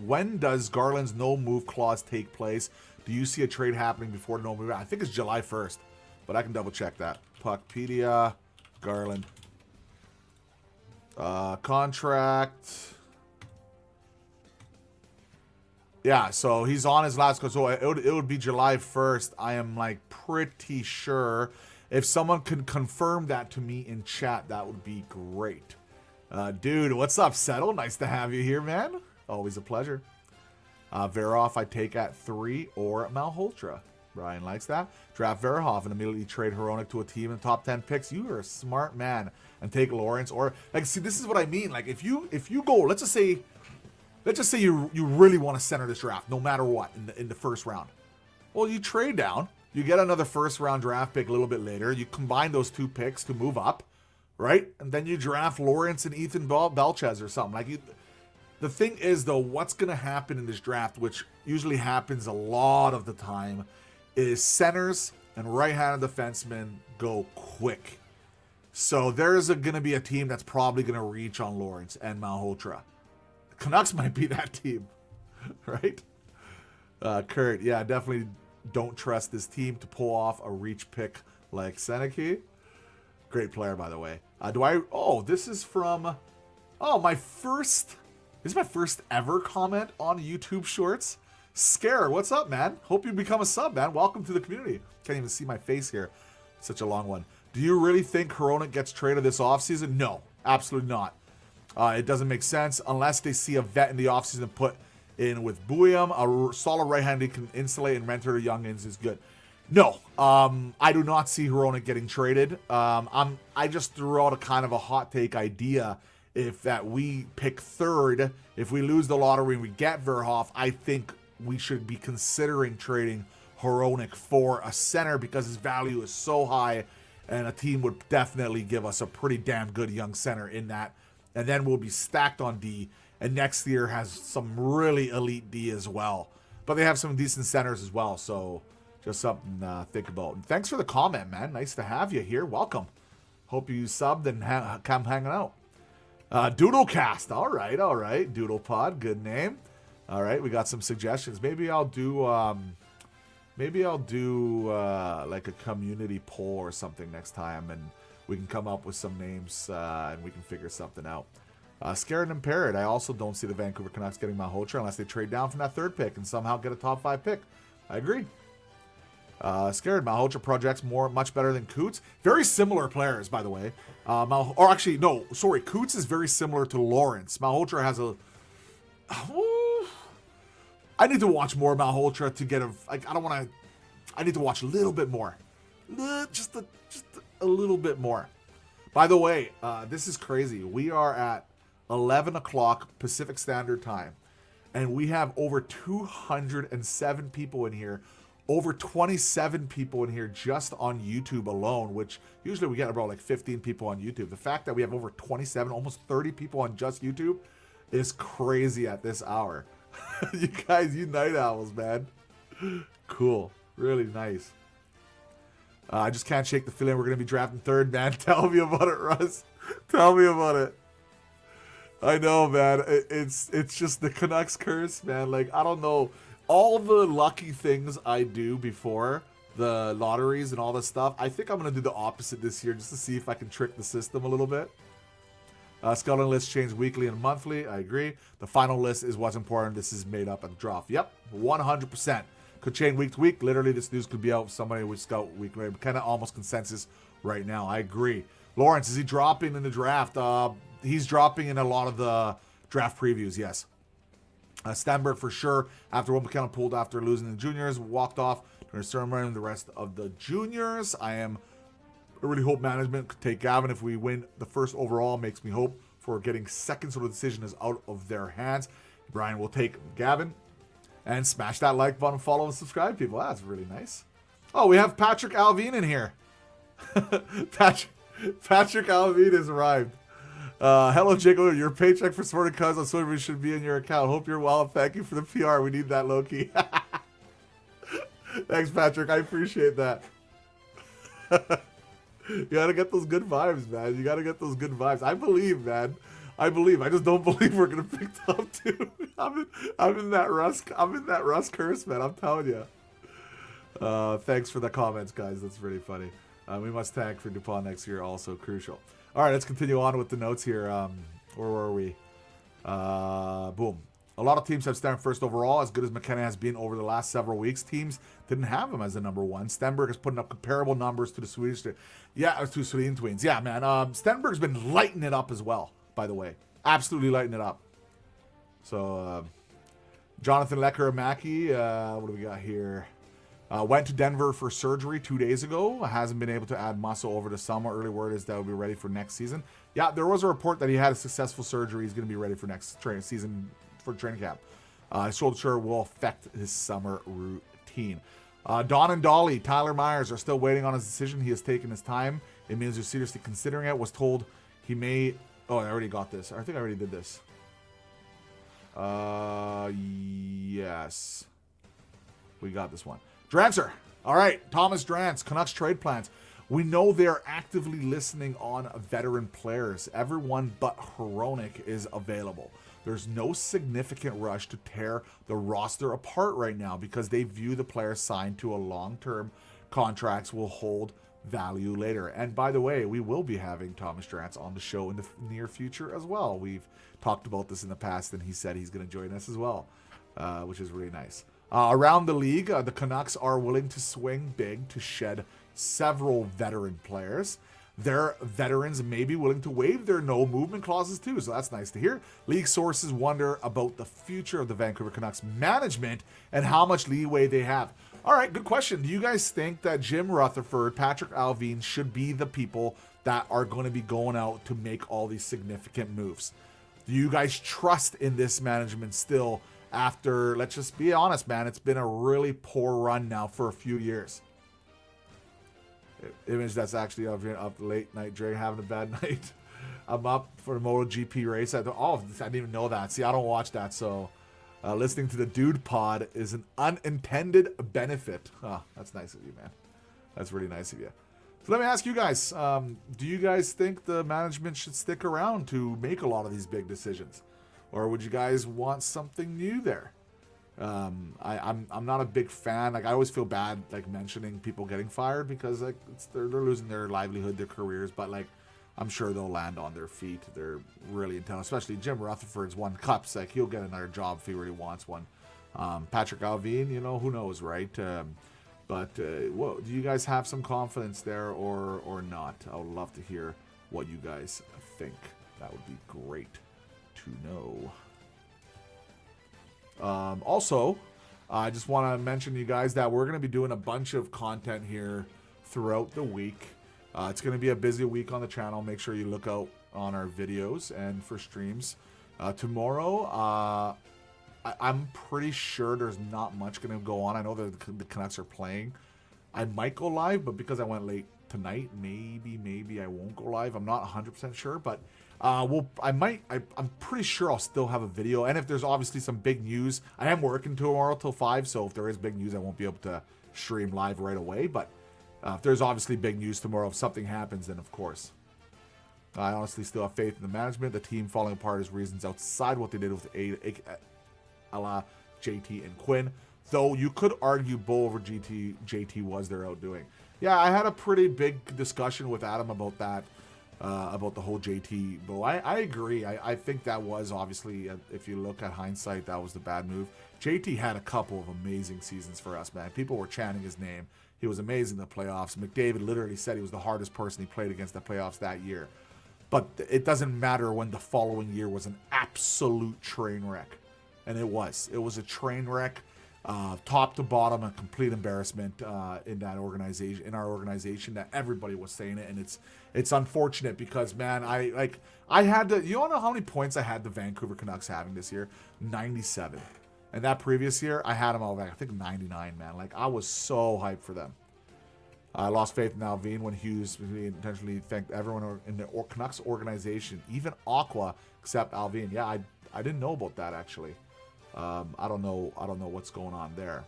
When does Garland's no move clause take place? Do you see a trade happening before the no move? I think it's July 1st, but I can double check that. Puckpedia, Garland, contract. Yeah, so he's on his last. So it would be July 1st. I am like pretty sure. If someone could confirm that to me in chat, that would be great. Dude, what's up, Settle? Nice to have you here, man. Always a pleasure. Verhoff, I take at 3 or Malhotra. Brian likes that. Draft Verhoff and immediately trade Hronek to a team in the top 10 picks. You are a smart man. And take Lawrence or like. See, this is what I mean. Like, if you go, let's just say you really want to center this draft, no matter what, in the first round. Well, you trade down. You get another first-round draft pick a little bit later. You combine those 2 picks to move up, right? And then you draft Lawrence and Ethan Belchez or something. Like, the thing is, though, what's going to happen in this draft, which usually happens a lot of the time, is centers and right-handed defensemen go quick. So there's going to be a team that's probably going to reach on Lawrence and Malhotra. The Canucks might be that team, right? Kurt, yeah, definitely don't trust this team to pull off a reach pick like Seneke. Great player, by the way. This is from, my first ever comment on YouTube Shorts. Scare, what's up, man? Hope you become a sub, man. Welcome to the community. Can't even see my face here. Such a long one. Do you really think Hronek gets traded this offseason? No, absolutely not. It doesn't make sense unless they see a vet in the offseason put in with Bouillon. A solid right-handed can insulate and mentor the youngins is good. No, I do not see Hronek getting traded. I just threw out a kind of a hot take idea. If that we pick third, if we lose the lottery and we get Verhoff, I think we should be considering trading Hronek for a center because his value is so high, and a team would definitely give us a pretty damn good young center in that. And then we'll be stacked on D, and next year has some really elite D as well. But they have some decent centers as well, so just something to think about. And thanks for the comment, man. Nice to have you here. Welcome. Hope you subbed and come hanging out. Doodlecast. All right. Doodlepod. Good name. All right. We got some suggestions. Maybe I'll do like a community poll or something next time, and we can come up with some names and we can figure something out. Scared and Impaired. I also don't see the Vancouver Canucks getting Malhotra unless they trade down from that 3rd pick and somehow get a top 5 pick. I agree. Scared. Malhotra projects much better than Coots. Very similar players, by the way. Coots is very similar to Lawrence. Malhotra has a. I need to watch more Malhotra to get a. I don't want to. I need to watch a little bit more, just a little bit more. By the way, this is crazy. We are at 11 o'clock Pacific Standard Time, and we have over 207 people in here. Over 27 people in here just on YouTube alone, which usually we get about like 15 people on YouTube. The fact that we have over 27, almost 30 people on just YouTube is crazy at this hour. You guys, you night owls, man. Cool. Really nice. I just can't shake the feeling we're going to be drafting 3rd, man. Tell me about it, Russ. Tell me about it. I know, man. It's just the Canucks curse, man. Like, I don't know. All the lucky things I do before the lotteries and all this stuff, I think I'm going to do the opposite this year just to see if I can trick the system a little bit. Scouting lists change weekly and monthly. I agree. The final list is what's important. This is made up at the draft. Yep, 100%. Could change week to week. Literally, this news could be out. Somebody would scout weekly. Kind of almost consensus right now. I agree. Lawrence, is he dropping in the draft? He's dropping in a lot of the draft previews, yes. Stenberg for sure. After one McKenna pulled after losing the juniors, walked off during the ceremony and the rest of the juniors. I really hope management could take Gavin. If we win the 1st overall, makes me hope for getting 2nd, so the decision is out of their hands. Brian will take Gavin. And smash that like button, follow, and subscribe, people. That's really nice. Oh, we have Patrick Alvin in here. Patrick Alvin has arrived. Hello, Jacob. Your paycheck for Sporting Cuz on Twitter should be in your account. Hope you're well. Thank you for the PR. We need that, Loki. Thanks, Patrick. I appreciate that. You gotta get those good vibes, man. You gotta get those good vibes. I believe, man. I believe. I just don't believe we're gonna pick top 2. I'm in that Russ curse, man. I'm telling you. Thanks for the comments, guys. That's really funny. We must tank for DuPont next year, also crucial. All right, let's continue on with the notes here. Where were we? Boom. A lot of teams have Stenberg first overall. As good as McKenna has been over the last several weeks, teams didn't have him as the number 1. Stenberg is putting up comparable numbers to the Swedish. Yeah, to Sweden Twins. Yeah, man. Stenberg's been lighting it up as well, by the way. Absolutely lighting it up. So, Jonathan Lecker-Mackey, what do we got here? Went to Denver for surgery 2 days ago. Hasn't been able to add muscle over the summer. Early word is that will be ready for next season. Yeah, there was a report that he had a successful surgery. He's going to be ready for next season for training camp. His shoulder will affect his summer routine. Don and Dolly, Tyler Myers are still waiting on his decision. He has taken his time. It means they're seriously considering it. Was told he may... Oh, I already got this. I think I already did this. Yes. We got this one. Drancer. All right, Thomas Drance, Canucks trade plans. We know they're actively listening on veteran players. Everyone but Hronek is available. There's no significant rush to tear the roster apart right now because they view the players signed to a long-term contracts will hold value later. And by the way, we will be having Thomas Drance on the show in the near future as well. We've talked about this in the past, and he said he's going to join us as well, which is really nice. Around the league, the Canucks are willing to swing big to shed several veteran players. Their veterans may be willing to waive their no movement clauses too, so that's nice to hear. League sources wonder about the future of the Vancouver Canucks management and how much leeway they have. All right, good question. Do you guys think that Jim Rutherford, Patrick Allvin should be the people that are going to be going out to make all these significant moves? Do you guys trust in this management still after, let's just be honest, man, it's been a really poor run now for a few years? Image that's actually up late night, Dre having a bad night. I'm up for the MotoGP race. I didn't even know that. See, I don't watch that, so listening to the Dude Pod is an unintended benefit. Oh, that's nice of you, man. That's really nice of you. So let me ask you guys, do you guys think the management should stick around to make a lot of these big decisions? Or would you guys want something new there? I'm not a big fan. Like, I always feel bad like mentioning people getting fired because like they're losing their livelihood, their careers. But like, I'm sure they'll land on their feet. They're really intelligent. Especially Jim Rutherford's won cups. Like, he'll get another job if he really wants one. Patrick Allvin, you know, who knows, right? But well, do you guys have some confidence there or not? I would love to hear what you guys think. That would be great to know. Also, I just want to mention to you guys that we're going to be doing a bunch of content here throughout the week. It's going to be a busy week on the channel. Make sure you look out on our videos and for streams. Tomorrow, I'm pretty sure there's not much going to go on. I know that the Canucks are playing. I might go live, but because I went late tonight, maybe I won't go live. I'm not 100% sure, but I'm pretty sure I'll still have a video. And if there's obviously some big news, I am working tomorrow till 5, so if there is big news, I won't be able to stream live right away. But if there's obviously big news tomorrow, if something happens, then of course. I honestly still have faith in the management. The team falling apart is reasons outside what they did with Ella, JT, and Quinn. Though you could argue Bo over JT was their outdoing. Yeah, I had a pretty big discussion with Adam about that. About the whole JT Bo. I agree. I think that was obviously, if you look at hindsight, that was the bad move. JT had a couple of amazing seasons for us, man. People were chanting his name. He was amazing in the playoffs. McDavid literally said he was the hardest person he played against in the playoffs that year. But it doesn't matter when the following year was an absolute train wreck. And it was. It was a train wreck. Top to bottom, a complete embarrassment in that organization, in our organization, that everybody was saying it, and it's unfortunate because, man, I had to, you don't know how many points I had the Vancouver Canucks having this year? 97. And that previous year, I had them all back, I think 99, man. Like, I was so hyped for them. I lost faith in Allvin when Hughes intentionally thanked everyone in the Canucks organization, even Aqua, except Allvin. Yeah, I didn't know about that, actually. I don't know what's going on there.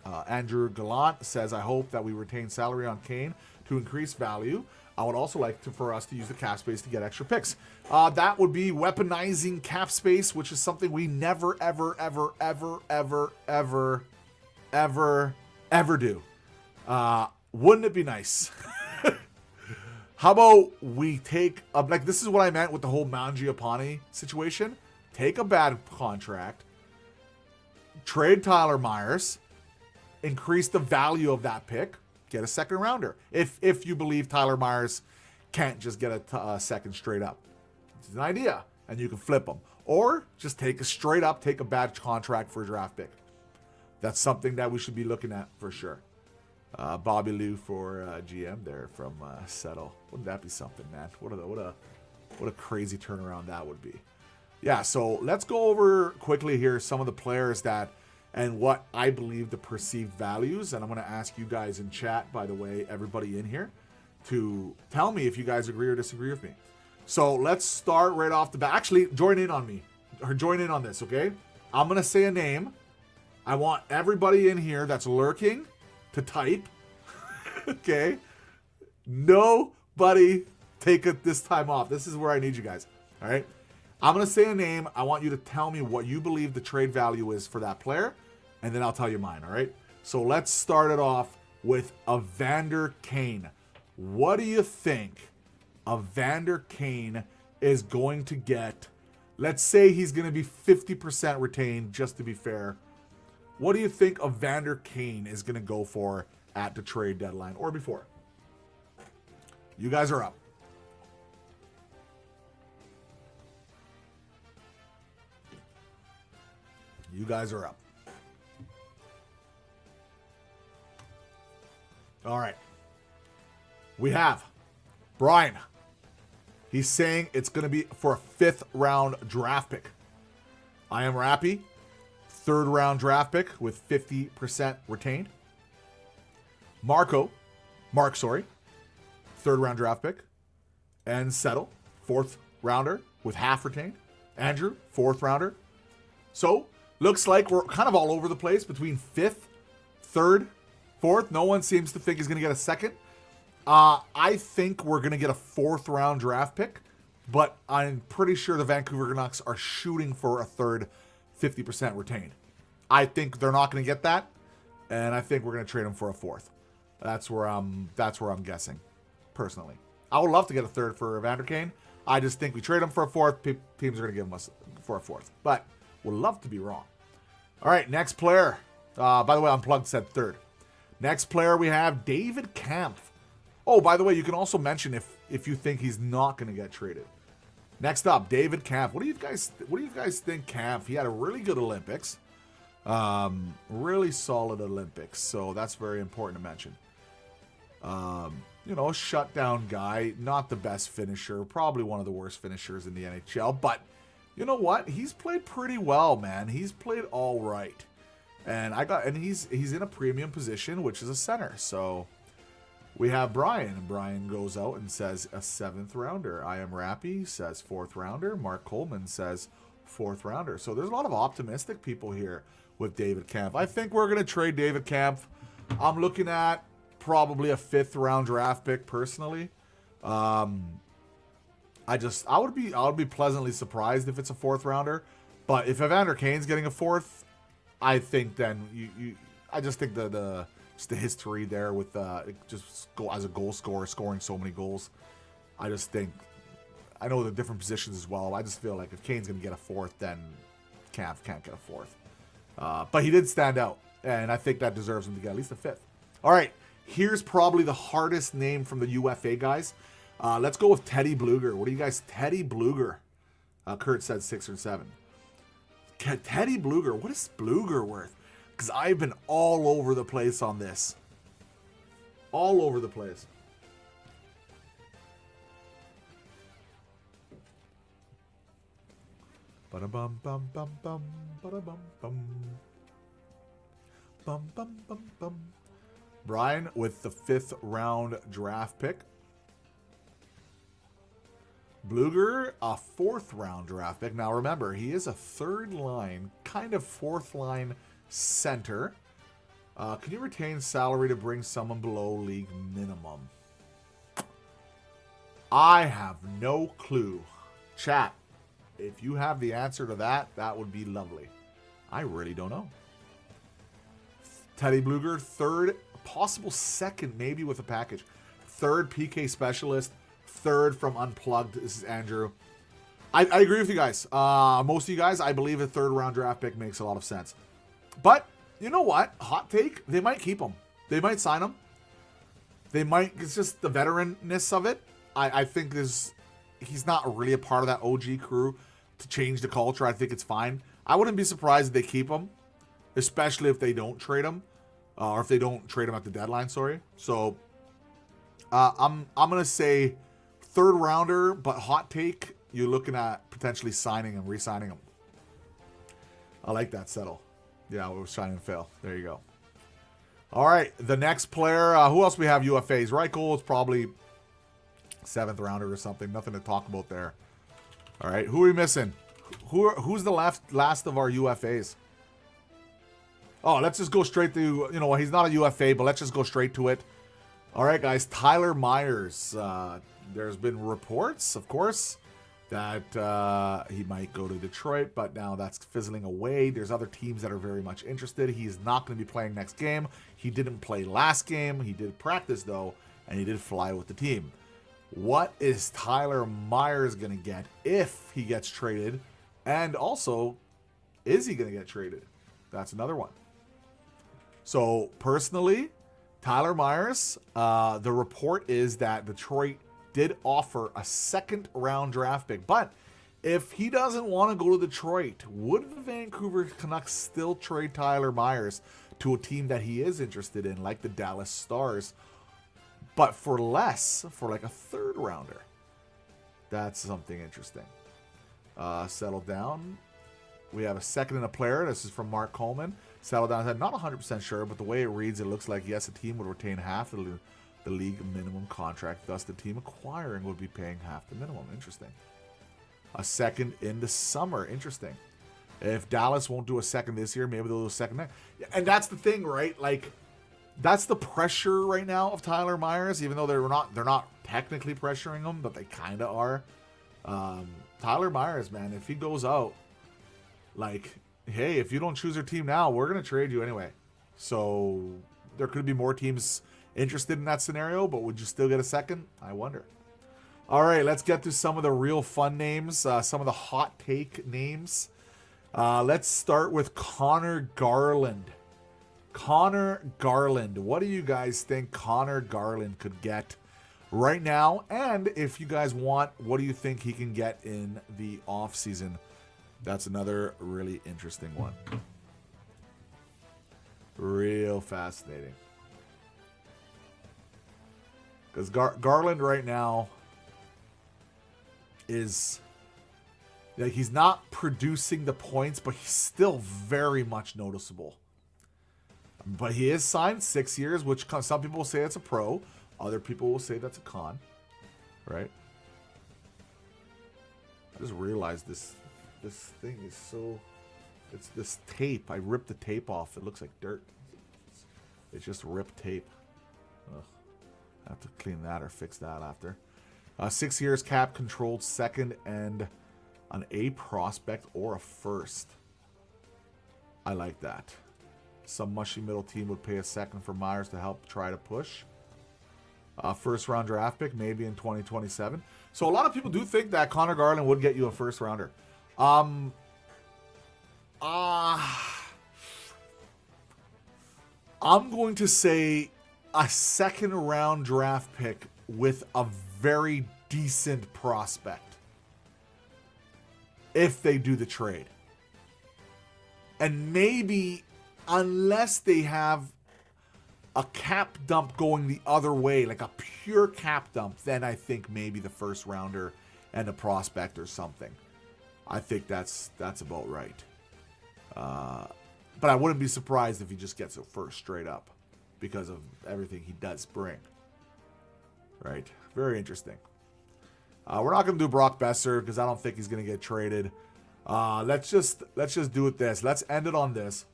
Andrew Gallant says, I hope that we retain salary on Kane to increase value. I would also like for us to use the cap space to get extra picks. That would be weaponizing cap space, which is something we never, ever, ever, ever, ever, ever, ever, ever do. Wouldn't it be nice? How about we take, like this is what I meant with the whole Mangiapane situation. Take a bad contract, trade Tyler Myers, increase the value of that pick, get a second rounder. If you believe Tyler Myers can't just get a second straight up. It's an idea, and you can flip them. Or just take a bad contract for a draft pick. That's something that we should be looking at for sure. Bobby Lou for GM there from Settle. Wouldn't that be something, man? What a crazy turnaround that would be. Yeah, so let's go over quickly here some of the players that and what I believe the perceived values. And I'm going to ask you guys in chat, by the way, everybody in here, to tell me if you guys agree or disagree with me. So let's start right off the bat. Actually, join in on me. Or join in on this, okay? I'm going to say a name. I want everybody in here that's lurking to type. Okay? Nobody take it this time off. This is where I need you guys. All right? I'm going to say a name. I want you to tell me what you believe the trade value is for that player, and then I'll tell you mine, all right? So let's start it off with Evander Kane. What do you think Evander Kane is going to get? Let's say he's going to be 50% retained, just to be fair. What do you think Evander Kane is going to go for at the trade deadline or before? You guys are up. You guys are up. All right. We have Brian. He's saying it's going to be for a 5th round draft pick. I am Rappy. 3rd round draft pick with 50% retained. Mark, 3rd round draft pick. And Settle, 4th rounder with half retained. Andrew, 4th rounder. So, looks like we're kind of all over the place between 5th, 3rd, 4th. No one seems to think he's going to get a 2nd. I think we're going to get a 4th round draft pick, but I'm pretty sure the Vancouver Canucks are shooting for a 3rd, 50% retained. I think they're not going to get that, and I think we're going to trade him for a 4th. That's where I'm guessing, personally. I would love to get a 3rd for Evander Kane. I just think we trade him for a 4th. Teams are going to give him us for a 4th, but would love to be wrong. All right, next player. By the way, Unplugged said 3rd. Next player we have David Kampf. Oh, by the way, you can also mention if you think he's not going to get traded. Next up, David Kampf. What do you guys think, Kampf? He had a really good Olympics. Really solid Olympics. So that's very important to mention. You know, shutdown guy, not the best finisher, probably one of the worst finishers in the NHL, but you know what? He's played pretty well, man. He's played all right. And he's in a premium position, which is a center. So we have Brian, and Brian goes out and says a 7th rounder. I am Rappy says 4th rounder. Mark Coleman says 4th rounder. So there's a lot of optimistic people here with David Kampf. I think we're going to trade David Kampf. I'm looking at probably a 5th round draft pick personally. I would be pleasantly surprised if it's a 4th rounder. But if Evander Kane's getting a 4th, I think then I just think the history there with just go as a goal scorer, scoring so many goals. I just think I know the different positions as well. I just feel like if Kane's going to get a 4th, then Kampf can't get a 4th. But he did stand out, and I think that deserves him to get at least a 5th. All right, here's probably the hardest name from the UFA guys. Let's go with Teddy Bluger. What do you guys? Teddy Bluger. Kurt said 6 or 7. Teddy Bluger. What is Bluger worth? Because I've been all over the place on this. All over the place. Ba-da-bum, bum, bum, bum, ba-da-bum, bum. Bum, bum, bum, bum. Brian with the 5th round draft pick. Bluger, a 4th round draft pick. Now remember, he is a 3rd line, kind of 4th line center. Can you retain salary to bring someone below league minimum? I have no clue. Chat, if you have the answer to that, that would be lovely. I really don't know. Teddy Bluger, third, possible second, maybe with a package. Third PK specialist, third from Unplugged. This is Andrew. I agree with you guys. Most of you guys, I believe a third round draft pick makes a lot of sense. But you know what? Hot take, they might keep him. They might sign him. They might, it's just the veteranness of it. I think he's not really a part of that OG crew to change the culture. I think it's fine. I wouldn't be surprised if they keep him, especially if they don't trade him, or if they don't trade him at the deadline. Sorry. So I'm gonna say third rounder, but hot take, you're looking at potentially signing and re-signing him. I like that settle. Yeah, we'll sign and fail. There you go. All right, the next player. Who else we have UFAs? Reichel is probably 7th rounder or something. Nothing to talk about there. All right, who are we missing? Who's the last of our UFAs? Oh, let's just go straight to, you know, he's not a UFA, but let's just go straight to it. All right, guys, Tyler Myers. There's been reports, of course, that he might go to Detroit, but now that's fizzling away. There's other teams that are very much interested. He's not going to be playing next game. He didn't play last game. He did practice, though, and he did fly with the team. What is Tyler Myers going to get if he gets traded? And also, is he going to get traded? That's another one. So, personally, Tyler Myers, the report is that Detroit did offer a 2nd round draft pick. But if he doesn't want to go to Detroit, would the Vancouver Canucks still trade Tyler Myers to a team that he is interested in, like the Dallas Stars, but for less, for like a 3rd rounder? That's something interesting. Settle down. We have a 2nd and a player. This is from Mark Coleman. Settle down. I'm not 100% sure, but the way it reads, it looks like, yes, a team would retain half of the league minimum contract. Thus, the team acquiring would be paying half the minimum. Interesting. A 2nd in the summer. Interesting. If Dallas won't do a 2nd this year, maybe they'll do a 2nd next. And that's the thing, right? Like, that's the pressure right now of Tyler Myers, even though they're not technically pressuring him, but they kind of are. Tyler Myers, man, if he goes out, like, hey, if you don't choose your team now, we're going to trade you anyway. So there could be more teams interested in that scenario, but would you still get a 2nd? I wonder. All right, let's get to some of the real fun names, some of the hot take names. Let's start with Connor Garland. Connor Garland. What do you guys think Connor Garland could get right now? And if you guys want, what do you think he can get in the offseason? That's another really interesting one. Real fascinating. Because Garland right now is, like, he's not producing the points, but he's still very much noticeable. But he is signed 6 years, which some people will say it's a pro. Other people will say that's a con. Right? I just realized this thing is so... It's this tape. I ripped the tape off. It looks like dirt. It's just ripped tape. Ugh. I have to clean that or fix that after. 6 years cap, controlled 2nd, and an A prospect or a 1st. I like that. Some mushy middle team would pay a 2nd for Myers to help try to push. 1st round draft pick, maybe in 2027. So a lot of people do think that Connor Garland would get you a 1st rounder. I'm going to say a 2nd round draft pick with a very decent prospect if they do the trade. And maybe, unless they have a cap dump going the other way, like a pure cap dump, then I think maybe the 1st rounder and a prospect or something. I think that's about right. But I wouldn't be surprised if he just gets a 1st straight up because of everything he does bring. Right? Very interesting. We're not going to do Brock Boeser because I don't think he's going to get traded. Let's just do it this. Let's end it on this.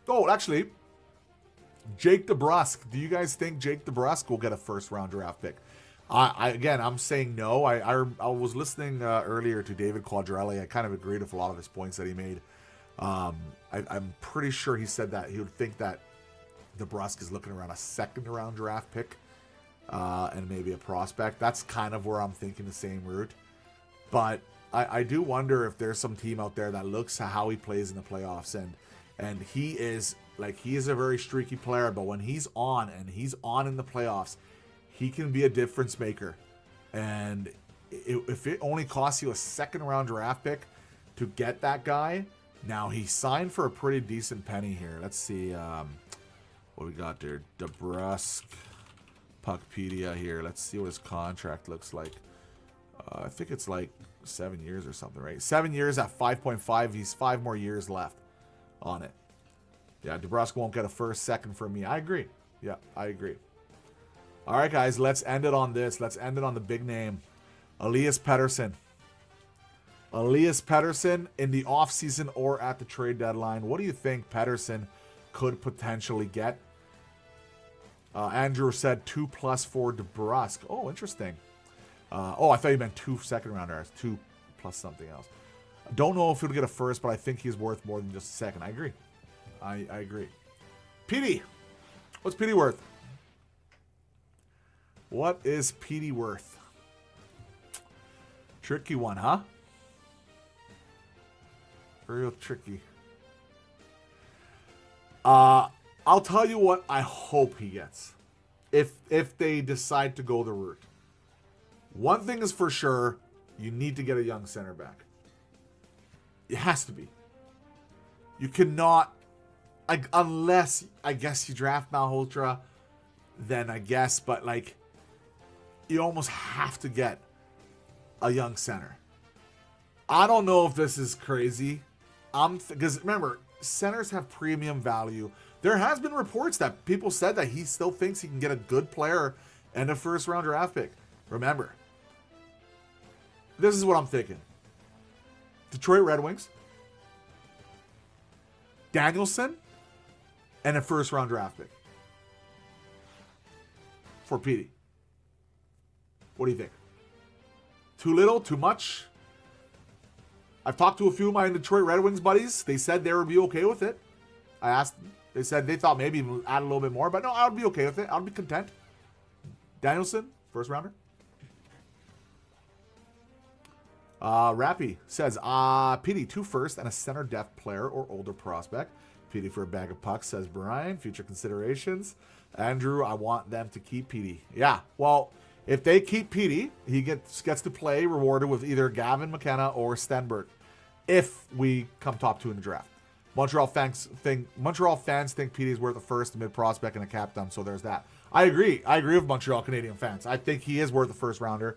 Oh, actually, Jake Debrusk. Do you guys think Jake Debrusk will get a first-round draft pick? Again, I'm saying no. I was listening earlier to David Quadrelli. I kind of agreed with a lot of his points that he made. I'm pretty sure he said that he would think that Debrusk is looking around a second-round draft pick and maybe a prospect. That's kind of where I'm thinking the same route. But I do wonder if there's some team out there that looks at how he plays in the playoffs, and he is a very streaky player, but when he's on in the playoffs, he can be a difference maker. And if it only costs you a second-round draft pick to get that guy, now he signed for a pretty decent penny here. Let's see what we got there. Debrusk, Puckpedia here. Let's see what his contract looks like. I think it's like 7 years or something, right? 7 years at 5.5. He's 5 more years left on it. Yeah, Debrusk won't get a first, second from me. I agree. Yeah, I agree. All right, guys, let's end it on this. Let's end it on the big name. Elias Pettersson. Elias Pettersson in the offseason or at the trade deadline. What do you think Pettersson could potentially get? Andrew said 2+ for Debrusk. Oh, interesting. I thought you meant 2 second-rounders. 2 plus something else. Don't know if he'll get a first, but I think he's worth more than just a second. I agree. I agree. PD. What's PD worth? What is PD worth? Tricky one, huh? Real tricky. I'll tell you what I hope he gets. If they decide to go the route. One thing is for sure, you need to get a young center back. It has to be. You cannot, unless, I guess, you draft Malhotra, then I guess, but like, you almost have to get a young center. I don't know if this is crazy. Because remember, centers have premium value. There has been reports that people said that he still thinks he can get a good player and a first-round draft pick. Remember, this is what I'm thinking. Detroit Red Wings, Danielson, and a first-round draft pick for PD. What do you think? Too little? Too much? I've talked to a few of my Detroit Red Wings buddies. They said they would be okay with it. I asked them. They said they thought maybe add a little bit more, but no, I would be okay with it. I would be content. Danielson, first rounder. Rappy says, PD, 2 first and a center depth player or older prospect. PD for a bag of pucks, says Brian. Future considerations. Andrew, I want them to keep PD. Yeah, well, if they keep PD, he gets to play rewarded with either Gavin McKenna or Stenberg if we come top 2 in the draft. Montreal fans think PD is worth a first, a mid prospect, and a captain, so there's that. I agree. I agree with Montreal Canadian fans. I think he is worth a first rounder,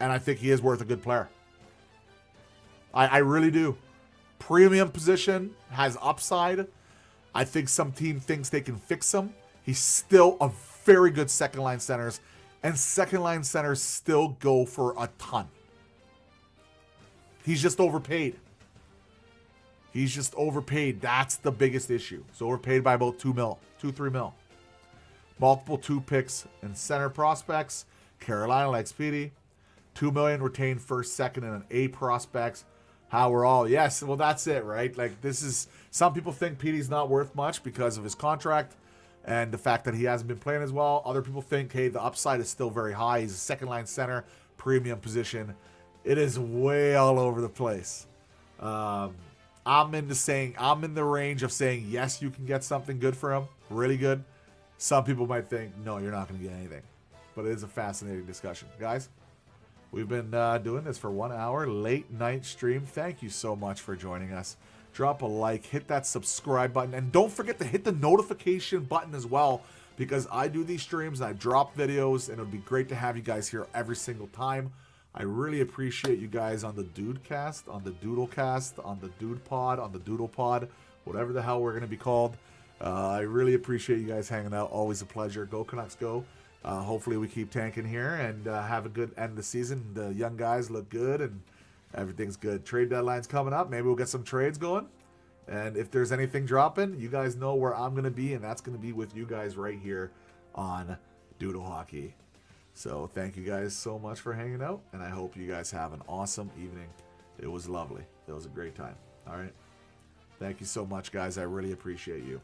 and I think he is worth a good player. I really do. Premium position, has upside. I think some team thinks they can fix him. He's still a very good second-line centers, and second-line centers still go for a ton. He's just overpaid. He's just overpaid. That's the biggest issue. He's overpaid by about 2 mil, 3 mil. Multiple 2 picks and center prospects. Carolina likes PD. $2 million retained first, second, and an A prospects. How we're all, yes, well, that's it, right? Like, this is, some people think PD's not worth much because of his contract and the fact that he hasn't been playing as well. Other people think, hey, the upside is still very high. He's a second-line center, premium position. It is way all over the place. I'm in the range of saying, yes, you can get something good for him, really good. Some people might think, no, you're not going to get anything. But it is a fascinating discussion. Guys, we've been doing this for 1 hour, late night stream. Thank you so much for joining us. Drop a like, hit that subscribe button, and don't forget to hit the notification button as well, because I do these streams and I drop videos, and it would be great to have you guys here every single time. I really appreciate you guys on the Dudecast, on the Doodlecast, on the Dude Pod, on the Doodle Pod, whatever the hell we're going to be called. I really appreciate you guys hanging out. Always a pleasure. Go Canucks, go. Hopefully we keep tanking here and have a good end of the season. The young guys look good and everything's good. Trade deadline's coming up. Maybe we'll get some trades going. And if there's anything dropping, you guys know where I'm going to be, and that's going to be with you guys right here on Doodle Hockey. So thank you guys so much for hanging out, and I hope you guys have an awesome evening. It was lovely. It was a great time. All right. Thank you so much, guys. I really appreciate you.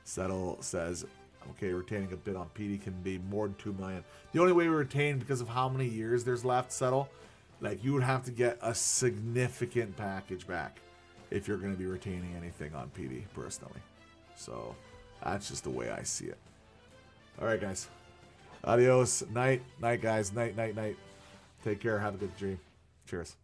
Settle says, okay, retaining a bid on PD can be more than $2 million. The only way we retain, because of how many years there's left, Settle, like, you would have to get a significant package back if you're going to be retaining anything on PD, personally. So that's just the way I see it. All right, guys. Adios. Night. Night, guys. Night, night, night. Take care. Have a good dream. Cheers.